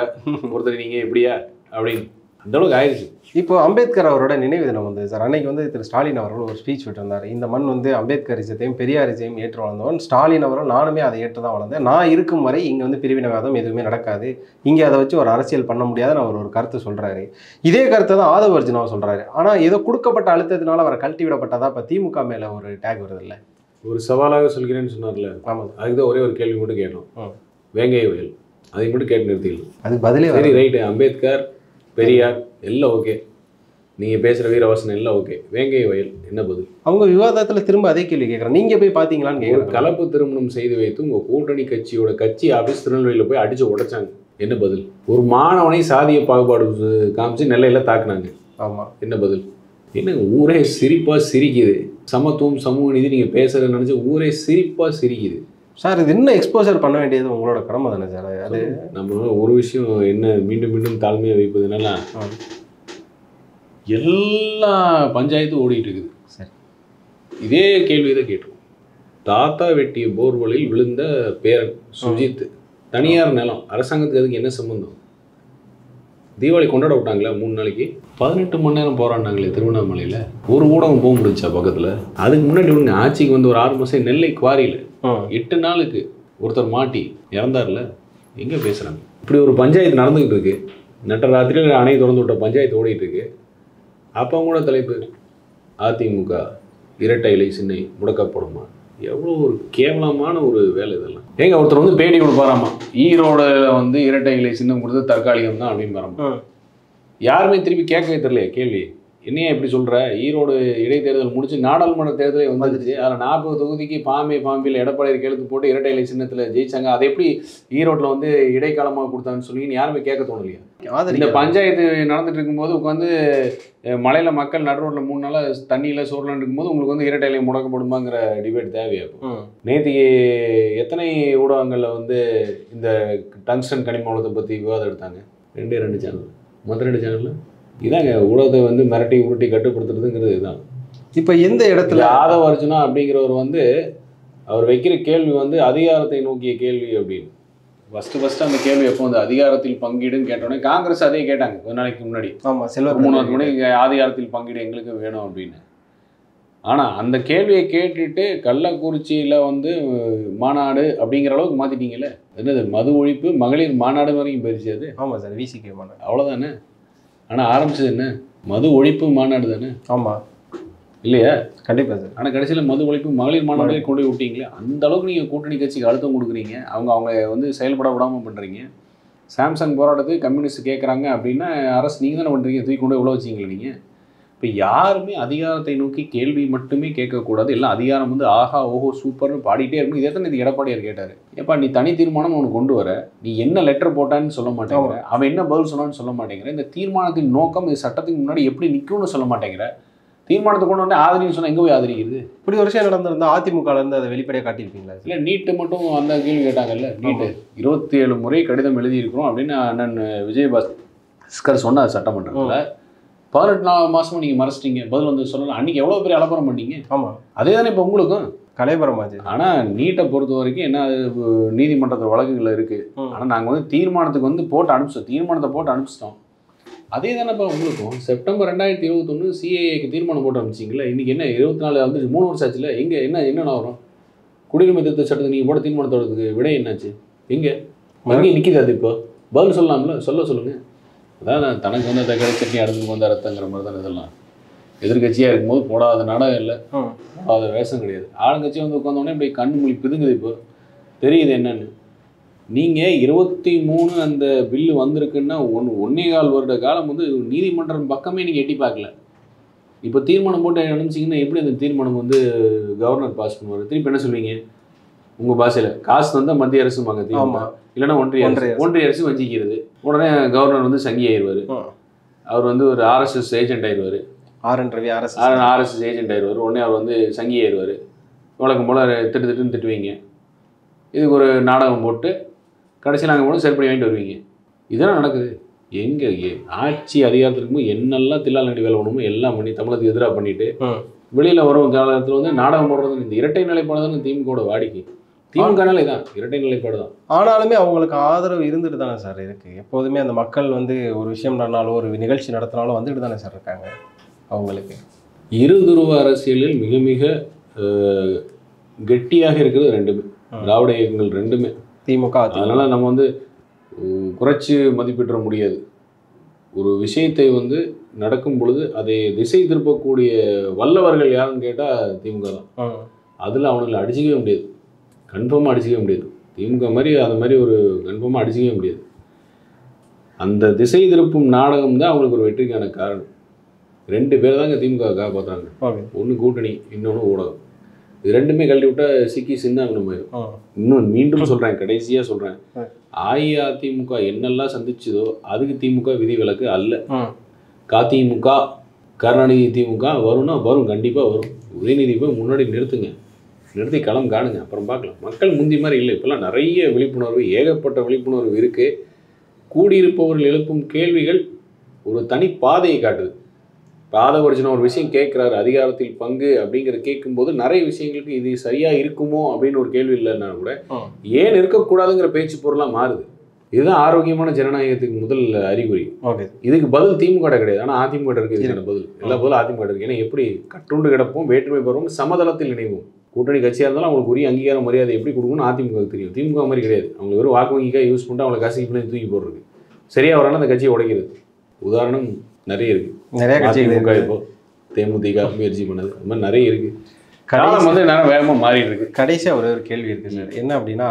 ஒருத்தர் நீங்கள் எப்படியா அப்படின்னு. அந்த அளவுக்கு ஆயிடுச்சு. இப்போ அம்பேத்கர் அவரோட நினைவு தினம் வந்து சார், அன்னைக்கு வந்து திரு ஸ்டாலின் அவர்கள் ஒரு ஸ்பீச் விட்டுருந்தார். இந்த மண் வந்து அம்பேத்கரிசத்தையும் பெரியாரிசையும் ஏற்று வளர்ந்தவன். ஸ்டாலின் அவர்கள் நானுமே அதை ஏற்று தான் வளர்ந்தேன். நான் இருக்கும் வரை இங்கே வந்து பிரிவினவாதம் எதுவுமே நடக்காது, இங்கே அதை வச்சு ஒரு அரசியல் பண்ண முடியாதுன்னு அவர் ஒரு கருத்து சொல்கிறாரு. இதே கருத்தை தான் ஆதவ அர்ஜுனாவும் சொல்கிறாரு. ஆனால் ஏதோ கொடுக்கப்பட்ட அழுத்தத்தினால அவரை கழட்டி விடப்பட்டதா இப்போ திமுக மேலே ஒரு டேக் வருது இல்லை? ஒரு சவாலாக சொல்கிறேன்னு சொன்னார்ல, ஆமாம், அதுக்கு தான் ஒரே ஒரு கேள்வி மட்டும் கேட்டோம், வேங்கை வயல், அதை மட்டும் கேட்டு நிறுத்திடலாம். அதுக்கு பதிலே சரி ரைட்டு, அம்பேத்கர் பெரியார் எல்லாம் ஓகே, நீங்கள் பேசுகிற வீரவாசனம் எல்லாம் ஓகே, வேங்கை வயல் என்ன பதில்? அவங்க விவாதத்தில் திரும்ப அதே கேள்வி கேட்குறாங்க, நீங்கள் போய் பார்த்தீங்களான்னு கேட்குறாங்க. கலப்பு திருமணம் செய்து வைத்து உங்கள் கூட்டணி கட்சியோட கட்சி ஆஃபீஸ் திருநெல்வேலியில் போய் அடித்து உடைச்சாங்க, என்ன பதில்? ஒரு மாணவனை சாதிய பாகுபாடு காமிச்சு நெல்லையில் தாக்குனாங்க, ஆமாம், என்ன பதில்? என்ன ஊரே சிரிப்பாக சிரிக்குது. சமத்துவம் சமூக நீதி நீங்கள் பேசுகிறத நினச்சி ஊரே சிரிப்பாக சிரிக்குது சார். இது இன்னும் எக்ஸ்போசர் பண்ண வேண்டியது உங்களோட கடமை தானே சார்? அது நம்ம ஒரு விஷயம் என்ன மீண்டும் மீண்டும் தாழ்மையாக வைப்பதுனால எல்லா பஞ்சாயத்தும் ஓடிட்டு இருக்குது. சரி, இதே கேள்வி தான் கேட்டிருக்கோம். தாத்தா வெட்டிய போர்வெளில் விழுந்த பேரன் சுஜித், தனியார் நிலம், அரசாங்கத்துக்கு அதுக்கு என்ன சம்பந்தம்? தீபாவளி கொண்டாட விட்டாங்களே 3 நாளைக்கு, 18 மணி நேரம் போராடினாங்களே திருவண்ணாமலையில், ஒரு ஊடகம் போக முடிச்சா பக்கத்தில்? அதுக்கு முன்னாடி ஒன்று ஆட்சிக்கு வந்து ஒரு 6 மாதம் நெல்லை குவாரியில் 8 நாளுக்கு ஒருத்தர் மாட்டி இறந்தார்ல, எங்கே பேசுகிறாங்க? இப்படி ஒரு பஞ்சாயத்து நடந்துக்கிட்டு இருக்கு. நட்ட ராத்திரியில் அணை திறந்து விட்ட பஞ்சாயத்து ஓடிட்டு இருக்கு. அப்போ கூட தலைப்பு அதிமுக இரட்டை இலை சின்னை முடக்கப்படுமா? எவ்வளோ ஒரு கேவலமான ஒரு வேலை இதெல்லாம். ஏங்க ஒருத்தர் வந்து பேட்டி கொடுப்பாராமா, ஈரோட வந்து இரட்டை இலை சின்னம் கொடுத்து தற்காலிகம் தான் அப்படின்னு பாராமா. யாருமே திருப்பி கேட்கவே தெரியலையே கேள்வி, என்னையா இப்படி சொல்கிற? ஈரோடு இடைத்தேர்தல் முடிச்சு நாடாளுமன்ற தேர்தலே வந்துருச்சு, அதில் 40 தொகுதிக்கு பாம்பியில் எடப்பாடி கையெழுத்து போட்டு இரட்டை இலை சின்னத்தில் ஜெயிச்சாங்க. அதை எப்படி ஈரோட்டில் வந்து இடைக்காலமாக கொடுத்தாங்கன்னு சொல்லி யாருமே கேட்க தோணலையா? இந்த பஞ்சாயத்து நடந்துட்டு இருக்கும்போது உட்காந்து மலையில் மக்கள் நடுரோட்டில் 3 நாளாக தண்ணியில் சோர்லான்னு இருக்கும்போது உங்களுக்கு வந்து இரட்டை இலை முடக்கப்படுமாங்கிற டிபேட் தேவையா? நேற்றுக்கு எத்தனை ஊடகங்களில் வந்து இந்த டங்ஸ்டன் கனிம வளத்தை பற்றி விவாதம் எடுத்தாங்க? 2 சேனல், மற்ற 2 சேனலில் இதாங்க ஊடகத்தை வந்து மிரட்டி உருட்டி கட்டுப்படுத்துறதுங்கிறது இதுதான். இப்போ எந்த இடத்துல ஆதவ அர்ஜுனா அப்படிங்கிறவர் வந்து அவர் வைக்கிற கேள்வி வந்து அதிகாரத்தை நோக்கிய கேள்வி அப்படின்னு. ஃபஸ்ட்டு அந்த கேள்வி எப்போ வந்து அதிகாரத்தில் பங்கீடுன்னு கேட்டோன்னே காங்கிரஸ் அதே கேட்டாங்க கொஞ்ச நாளைக்கு முன்னாடி. ஆமாம், செல்வர் 3 மணிக்கு அதிகாரத்தில் பங்கீடு எங்களுக்கு வேணும் அப்படின்னு. ஆனால் அந்த கேள்வியை கேட்டுட்டு கள்ளக்குறிச்சியில் வந்து மாநாடு அப்படிங்கிற அளவுக்கு மாற்றிட்டீங்கல்ல. என்னது மது ஒழிப்பு மகளிர் மாநாடு வரைக்கும் போயிடுச்சு அது. ஆமாம் சார், விசிகே மாநாடு அவ்வளோதானே. ஆனால் ஆரம்பிச்சது என்ன, மது ஒழிப்பு மாநாடு தானே. ஆமாம் இல்லையா? கண்டிப்பாக சார். ஆனால் கடைசியில் மது ஒழிப்பு மகளிர் மாநாடு கொண்டு போய் விட்டீங்களே. அந்த அளவுக்கு நீங்கள் கூட்டணி கட்சிக்கு அழுத்தம் கொடுக்குறீங்க. அவங்க வந்து செயல்பட விடாமல் பண்ணுறீங்க. சாம்சங் போராட்டத்துக்கு கம்யூனிஸ்ட் கேட்குறாங்க அப்படின்னா அரசு நீங்கள் தானே பண்ணுறீங்க, தூக்கி கொண்டு உள்ள வச்சிங்களே நீங்கள். இப்போ யாருமே அதிகாரத்தை நோக்கி கேள்வி மட்டுமே கேட்கக்கூடாது. எல்லாம் அதிகாரம் வந்து ஆஹா ஓஹோ சூப்பர்னு பாடிட்டே இருக்கணும். இதே தான் இது எடப்பாடியார் கேட்டார். ஏப்பா நீ தனி தீர்மானம் ஒன்று கொண்டு வர, நீ என்ன லெட்டர் போட்டான்னு சொல்ல மாட்டேங்கிற, அவன் என்ன பதில் சொன்னான்னு சொல்ல மாட்டேங்கிற, இந்த தீர்மானத்தின் நோக்கம் இது சட்டத்துக்கு முன்னாடி எப்படி நிற்கும்னு சொல்ல மாட்டேங்கிற, தீர்மானத்தை கொண்டு வந்து ஆதரின்னு சொன்னால் எங்கே போய் ஆதரிக்கிறது? இப்படி ஒரு விஷயம் நடந்திருந்தால் அதிமுகலேருந்து அதை வெளிப்படையாக காட்டியிருப்பீங்களா? இல்லை நீட்டு மட்டும் அந்த கேள்வி கேட்டாங்கல்ல. நீட்டு 27 முறை கடிதம் எழுதியிருக்கிறோம் அப்படின்னு அண்ணன் விஜயபாஸ்கர் சொன்னார் சட்டமன்றத்தில். 18 மாதமும் நீங்கள் மறைச்சிட்டீங்க, பதில் வந்து சொல்லலாம். அன்றைக்கி எவ்வளோ பெரிய அலப்பறம் பண்ணீங்க. ஆமாம், அதே தானே இப்போ உங்களுக்கும் கலைபரமாச்சு. ஆனால் நீட்டை பொறுத்த வரைக்கும் என்ன நீதிமன்றத்தில் வழக்குகள் இருக்குது. ஆனால் நாங்கள் வந்து தீர்மானத்துக்கு வந்து போட்டு அனுப்பிச்சோம், தீர்மானத்தை போட்டு அனுப்பிச்சிட்டோம். அதே தானே இப்போ உங்களுக்கும். செப்டம்பர் 2021 சிஏஏக்கு தீர்மானம் போட்டு அனுப்பிச்சிங்களே. இன்றைக்கி என்ன 24 வந்து 3 வருஷம் ஆச்சுல. எங்கே என்னென்ன வரும்? குடியுரிமை திருத்த சட்டத்தை நீங்கள் போட்ட தீர்மானத்தோடதுக்கு விட என்னாச்சு? எங்கே நிற்கிது அது? இப்போ பதில் சொல்லலாம்ல, சொல்லுங்கள். அதான் தனக்கு வந்து தக்காளி சட்னி அடுத்து வந்து அர்த்தங்கிற மாதிரி தானே இதெல்லாம். எதிர்கட்சியாக இருக்கும்போது போடாத நாடகம் இல்லை, போடாத வேஷம் கிடையாது. ஆளுங்கட்சியாக வந்து உட்காந்தோடனே இப்படி கண் மொழி பிதுங்குது. இப்போ தெரியுது என்னன்னு. நீங்கள் 23 அந்த பில்லு வந்திருக்குன்னா 1.25 வருட காலம் வந்து நீதிமன்றம் பக்கமே நீங்கள் எட்டி பார்க்கல. இப்போ தீர்மானம் போட்டு அனுப்பிச்சிங்கன்னா எப்படி அந்த தீர்மானம் வந்து கவர்னர் பாஸ் பண்ணுவார்? திருப்பி என்ன சொல்வீங்க உங்கள் பாஷையில்? காசு வந்தால் மத்திய அரசு வாங்க தீர்மானம், இல்லைன்னா ஒன்றிய அரசு வஞ்சிக்கிறது. உடனே கவர்னர் வந்து சங்கி ஆயிடுவார். அவர் வந்து ஒரு ஆர்எஸ்எஸ் ஏஜென்ட் ஆயிடுவார். ஆர்எஸ்எஸ் ஏஜென்ட் ஆயிடுவார். உடனே அவர் வந்து சங்கி ஆயிடுவார். வழக்கம் போல் திட்டுன்னு திட்டுவீங்க. இதுக்கு ஒரு நாடகம் போட்டு கடைசியில் நாங்கள் போட்டு சரி பண்ணி வாங்கிட்டு வருவீங்க. இதெல்லாம் நடக்குது. எங்கே ஆட்சி அதிகாரத்தில் இருக்கும்போது என்னெல்லாம் தில்லால் நடி வேலை பண்ணுமோ எல்லாம் பண்ணி தமிழத்துக்கு எதிராக பண்ணிட்டு வெளியில் வரும் காலத்தில் வந்து நாடகம் போடுறது. இந்த இரட்டை நிலைப்பாடு தான் திமுகவோட வாடிக்கை. திமுகனாலே தான் இரட்டை நிலைப்பாடு தான். ஆனாலுமே அவங்களுக்கு ஆதரவு இருந்துட்டு தானே சார் இருக்கு. எப்போதுமே அந்த மக்கள் வந்து ஒரு விஷயம் நடந்தாலும் ஒரு நிகழ்ச்சி நடத்தினாலும் வந்துட்டு தானே சார் இருக்காங்க. அவங்களுக்கு இருதுருவ அரசியலில் மிக மிக கெட்டியாக இருக்கிறது ரெண்டுமே, திராவிட இயக்கங்கள் ரெண்டுமே, திமுக. அதனால் நம்ம வந்து குறைச்சி மதிப்பிட முடியாது. ஒரு விஷயத்தை வந்து நடக்கும் பொழுது அதை திசை திருப்பக்கூடிய வல்லவர்கள் யாருன்னு கேட்டால் திமுக தான். அதில் அவனுங்களை அடிச்சிக்கவே முடியாது, கன்ஃபார்மாக அடிச்சிக்கவே முடியாது. திமுக மாதிரி அந்த மாதிரி ஒரு கன்ஃபார்மாக அடிச்சிக்கவே முடியாது. அந்த திசை திருப்பும் நாடகம் தான் அவங்களுக்கு ஒரு வெற்றிக்கான காரணம். 2 பேர் தாங்க திமுக காப்பாற்றுறாங்க. ஒன்று கூட்டணி, இன்னொன்று ஊடகம். இது ரெண்டுமே கழட்டி விட்டால் சிக்கி சிந்தாங்கணும். இன்னும் மீண்டும் சொல்கிறேன், கடைசியாக சொல்கிறேன், அஇஅதிமுக என்னெல்லாம் சந்திச்சதோ அதுக்கு திமுக விதி விலக்கு அல்ல. கதிமுக கருணாநிதி திமுக வரும்னா வரும், கண்டிப்பாக வரும். உதயநிதி போய் முன்னாடி நிறுத்தி களம் காணுங்க, அப்புறம் பார்க்கலாம். மக்கள் முந்தி மாதிரி இல்லை. இப்போல்லாம் நிறைய விழிப்புணர்வு, ஏகப்பட்ட விழிப்புணர்வு இருக்குது. கூடியிருப்பவர்கள் எழுப்பும் கேள்விகள் ஒரு தனி பாதையை காட்டுது. பாதை ஒரிஜினல் ஒரு விஷயம் கேட்குறாரு, அதிகாரத்தில் பங்கு அப்படிங்கிற கேட்கும்போது நிறைய விஷயங்களுக்கு இது சரியாக இருக்குமோ அப்படின்னு ஒரு கேள்வி இல்லைன்னா கூட ஏன் இருக்கக்கூடாதுங்கிற பேச்சு பொருளாக மாறுது. இதுதான் ஆரோக்கியமான ஜனநாயகத்துக்கு முதல் அறிகுறி. இதுக்கு பதில் திமுக கிடையாது, ஆனால் அதிமுக இருக்குது. இதுக்கான பதில் எல்லா பதிலும் அதிமுக இருக்குது. ஏன்னா எப்படி கட்டுண்டு கிடப்போம், வேற்றுமை பெறுவோம், சமதளத்தில் இணைவோம். கூட்டணி கட்சியாக இருந்தாலும் அவங்களுக்கு உரிய அங்கீகார மரியாதை எப்படி கொடுக்கணும்னு அதிமுக தெரியும். திமுக மாதிரி கிடையாது. அவங்க வெறும் வாக்கு வங்கிக்காக யூஸ் பண்ணிட்டு அவங்களை கசிக்கு பண்ணி தூக்கி போடுறது. சரியாக வரணும் அந்த கட்சியை உடைக்கிறது. உதாரணம் நிறைய இருக்குது. நிறைய கட்சிகள் இப்போ தேமுதிக முயற்சி பண்ணது, அது மாதிரி நிறைய இருக்குது. காலம் வந்து நேரம் வேகமாக மாறிட்டு இருக்கு. கடைசியாக ஒரு கேள்வி இருக்குது சார். என்ன அப்படின்னா,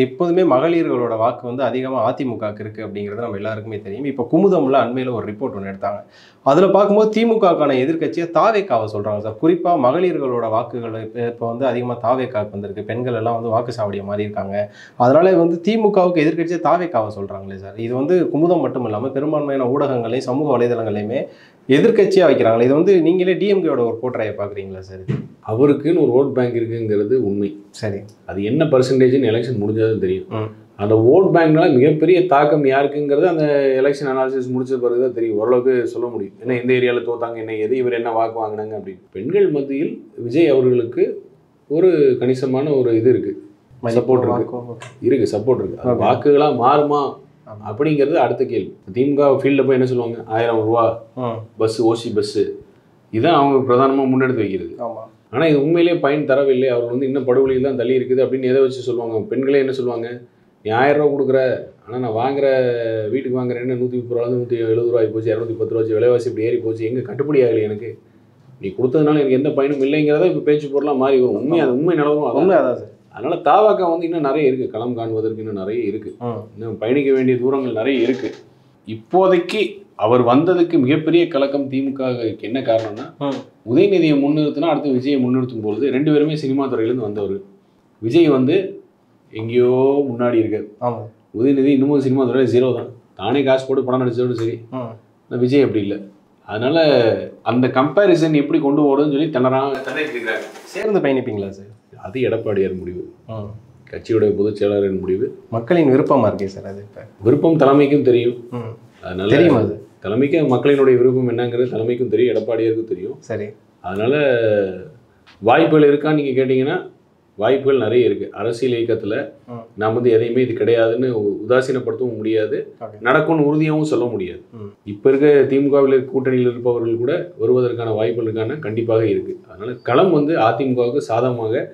எப்போதுமே மகளிர்களோட வாக்கு வந்து அதிகமாக அதிமுகவுக்கு இருக்குது அப்படிங்கிறது நம்ம எல்லாருக்குமே தெரியும். இப்போ குமுதம்ல அண்மையில் ஒரு ரிப்போர்ட் ஒன்று எடுத்தாங்க. அதில் பார்க்கும்போது திமுகவுக்கான எதிர்க்கட்சியை தாவேக்காவை சொல்கிறாங்க சார். குறிப்பாக மகளிர்களோட வாக்குகள் இப்போ வந்து அதிகமாக தாவேக்காவுக்கு வந்திருக்கு. பெண்கள் எல்லாம் வந்து வாக்கு சாவடியை மாறி இருக்காங்க. அதனால வந்து திமுகவுக்கு எதிர்க்கட்சியை தாவேக்காவை சொல்கிறாங்களே சார். இது வந்து குமுதம் மட்டும் இல்லாமல் பெரும்பான்மையான ஊடகங்களையும் சமூக வலைதளங்களையுமே எதிர்க்கட்சியாக வைக்கிறாங்களே. இது வந்து நீங்களே டிஎம்கேயோட ஒரு போட்டரையை பார்க்குறீங்களா சார்? அவருக்குன்னு ஒரு ஓட் பேங்க் இருக்குங்கிறது உண்மை. சரி, அது என்ன பர்சன்டேஜ்னு எலெக்ஷன் முடிஞ்சதும் தெரியும். அந்த ஓட் பேங்க்னால மிகப்பெரிய தாக்கம் யாருக்குங்கிறது அந்த எலெக்ஷன் அனாலிசிஸ் முடிச்ச பிறகு தான் தெரியும். ஓரளவுக்கு சொல்ல முடியும். ஏன்னா எந்த ஏரியாவில் தோத்தாங்க, என்ன எது, இவர் என்ன வாக்கு வாங்கினாங்க அப்படின்னு. பெண்கள் மத்தியில் விஜய் அவர்களுக்கு ஒரு கணிசமான ஒரு இது இருக்குது, சப்போர்ட் இருக்குது, சப்போர்ட் இருக்குது. அது வாக்குகளாக மாறுமா அப்படிங்கிறது அடுத்த கேள்வி. திமுக ஃபீல்டில் போய் என்ன சொல்லுவாங்க, 1000 ரூபா பஸ்ஸு, ஓசி பஸ்ஸு, இதான் அவங்க பிரதானமாக முன்னெடுத்து வைக்கிறது. ஆனால் இது உண்மையிலேயே பயன் தரவில்லை, அவர் வந்து இன்னும் படுகொலையில் தான் தள்ளி இருக்குது அப்படின்னு எதை வச்சு சொல்லுவாங்க? பெண்களே என்ன சொல்லுவாங்க? நீ 1000 ரூபா கொடுக்குற, ஆனால் நான் வாங்குற வீட்டுக்கு வாங்குறேன்னு 130 ரூபா 170 ரூபாய் போச்சு, 210 ரூபா போச்சு, விலைவாசி இப்படி ஏறி போச்சு, எங்கே கட்டுப்படி ஆகலை எனக்கு, நீ கொடுத்ததுனால எனக்கு எந்த பயனும் இல்லைங்கிறத இப்போ பேச்சு பொருளாக மாறி வரும். உண்மை அது உண்மை நிலவரம் உண்மை அதான் சார். அதனால் தாவாக்கா வந்து இன்னும் நிறைய இருக்குது, களம் காணுவதற்கு இன்னும் நிறைய இருக்குது, இன்னும் பயணிக்க வேண்டிய தூரங்கள் நிறைய இருக்குது. இப்போதைக்கு அவர் வந்ததுக்கு மிகப்பெரிய கலக்கம் திமுகவுக்கு என்ன காரணம்னா, உதயநிதியை முன்னிறுத்தினா அடுத்து விஜயை முன்னிறுத்தும் பொழுது 2 பேருமே சினிமா துறையிலேருந்து வந்தவர். விஜய் வந்து எங்கேயோ முன்னாடி இருக்காரு. உதயநிதி இன்னமும் சினிமா துறையில் 0 தான், தானே காசு போட்டு படம் நடிச்சதோடு சரி. விஜய் அப்படி இல்லை. அதனால அந்த கம்பேரிசன் எப்படி கொண்டு போடுன்னு சொல்லி திணறாங்க. சேர்ந்து பயணிப்பீங்களா சார்? அது எடப்பாடியார் முடிவு, கட்சியுடைய பொதுச் செயலாளரின் முடிவு, மக்களின் விருப்பமா இருக்கே சார். அது இப்போ விருப்பம் தலைமைக்கும் தெரியும். அதனால தெரியும், அது தலைமைக்கு மக்களினுடைய விருப்பம் என்னங்கிறது தலைமைக்கும் தெரியும், எடப்பாடியாருக்கும் தெரியும். சரி. அதனால வாய்ப்புகள் இருக்கான்னு நீங்கள் கேட்டிங்கன்னா வாய்ப்புகள் நிறைய இருக்குது. அரசியல் இயக்கத்தில் நாம் வந்து எதையுமே இது கிடையாதுன்னு உதாசீனப்படுத்தவும் முடியாது, நடக்கும்னு உறுதியாகவும் சொல்ல முடியாது. இப்போ இருக்க திமுகவில் கூட்டணியில் இருப்பவர்கள் கூட வருவதற்கான வாய்ப்புகள் இருக்கான கண்டிப்பாக இருக்குது. அதனால் களம் வந்து அதிமுகவுக்கு சாதகமாக,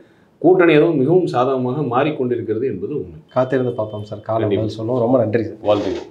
கூட்டணி எதுவும் மிகவும் சாதகமாக மாறிக்கொண்டிருக்கிறது என்பது உண்மை. காத்திருந்து பார்ப்போம் சார். காலம் சொல்லுவோம். ரொம்ப நன்றி சார். வாழ்த்துக்கள்.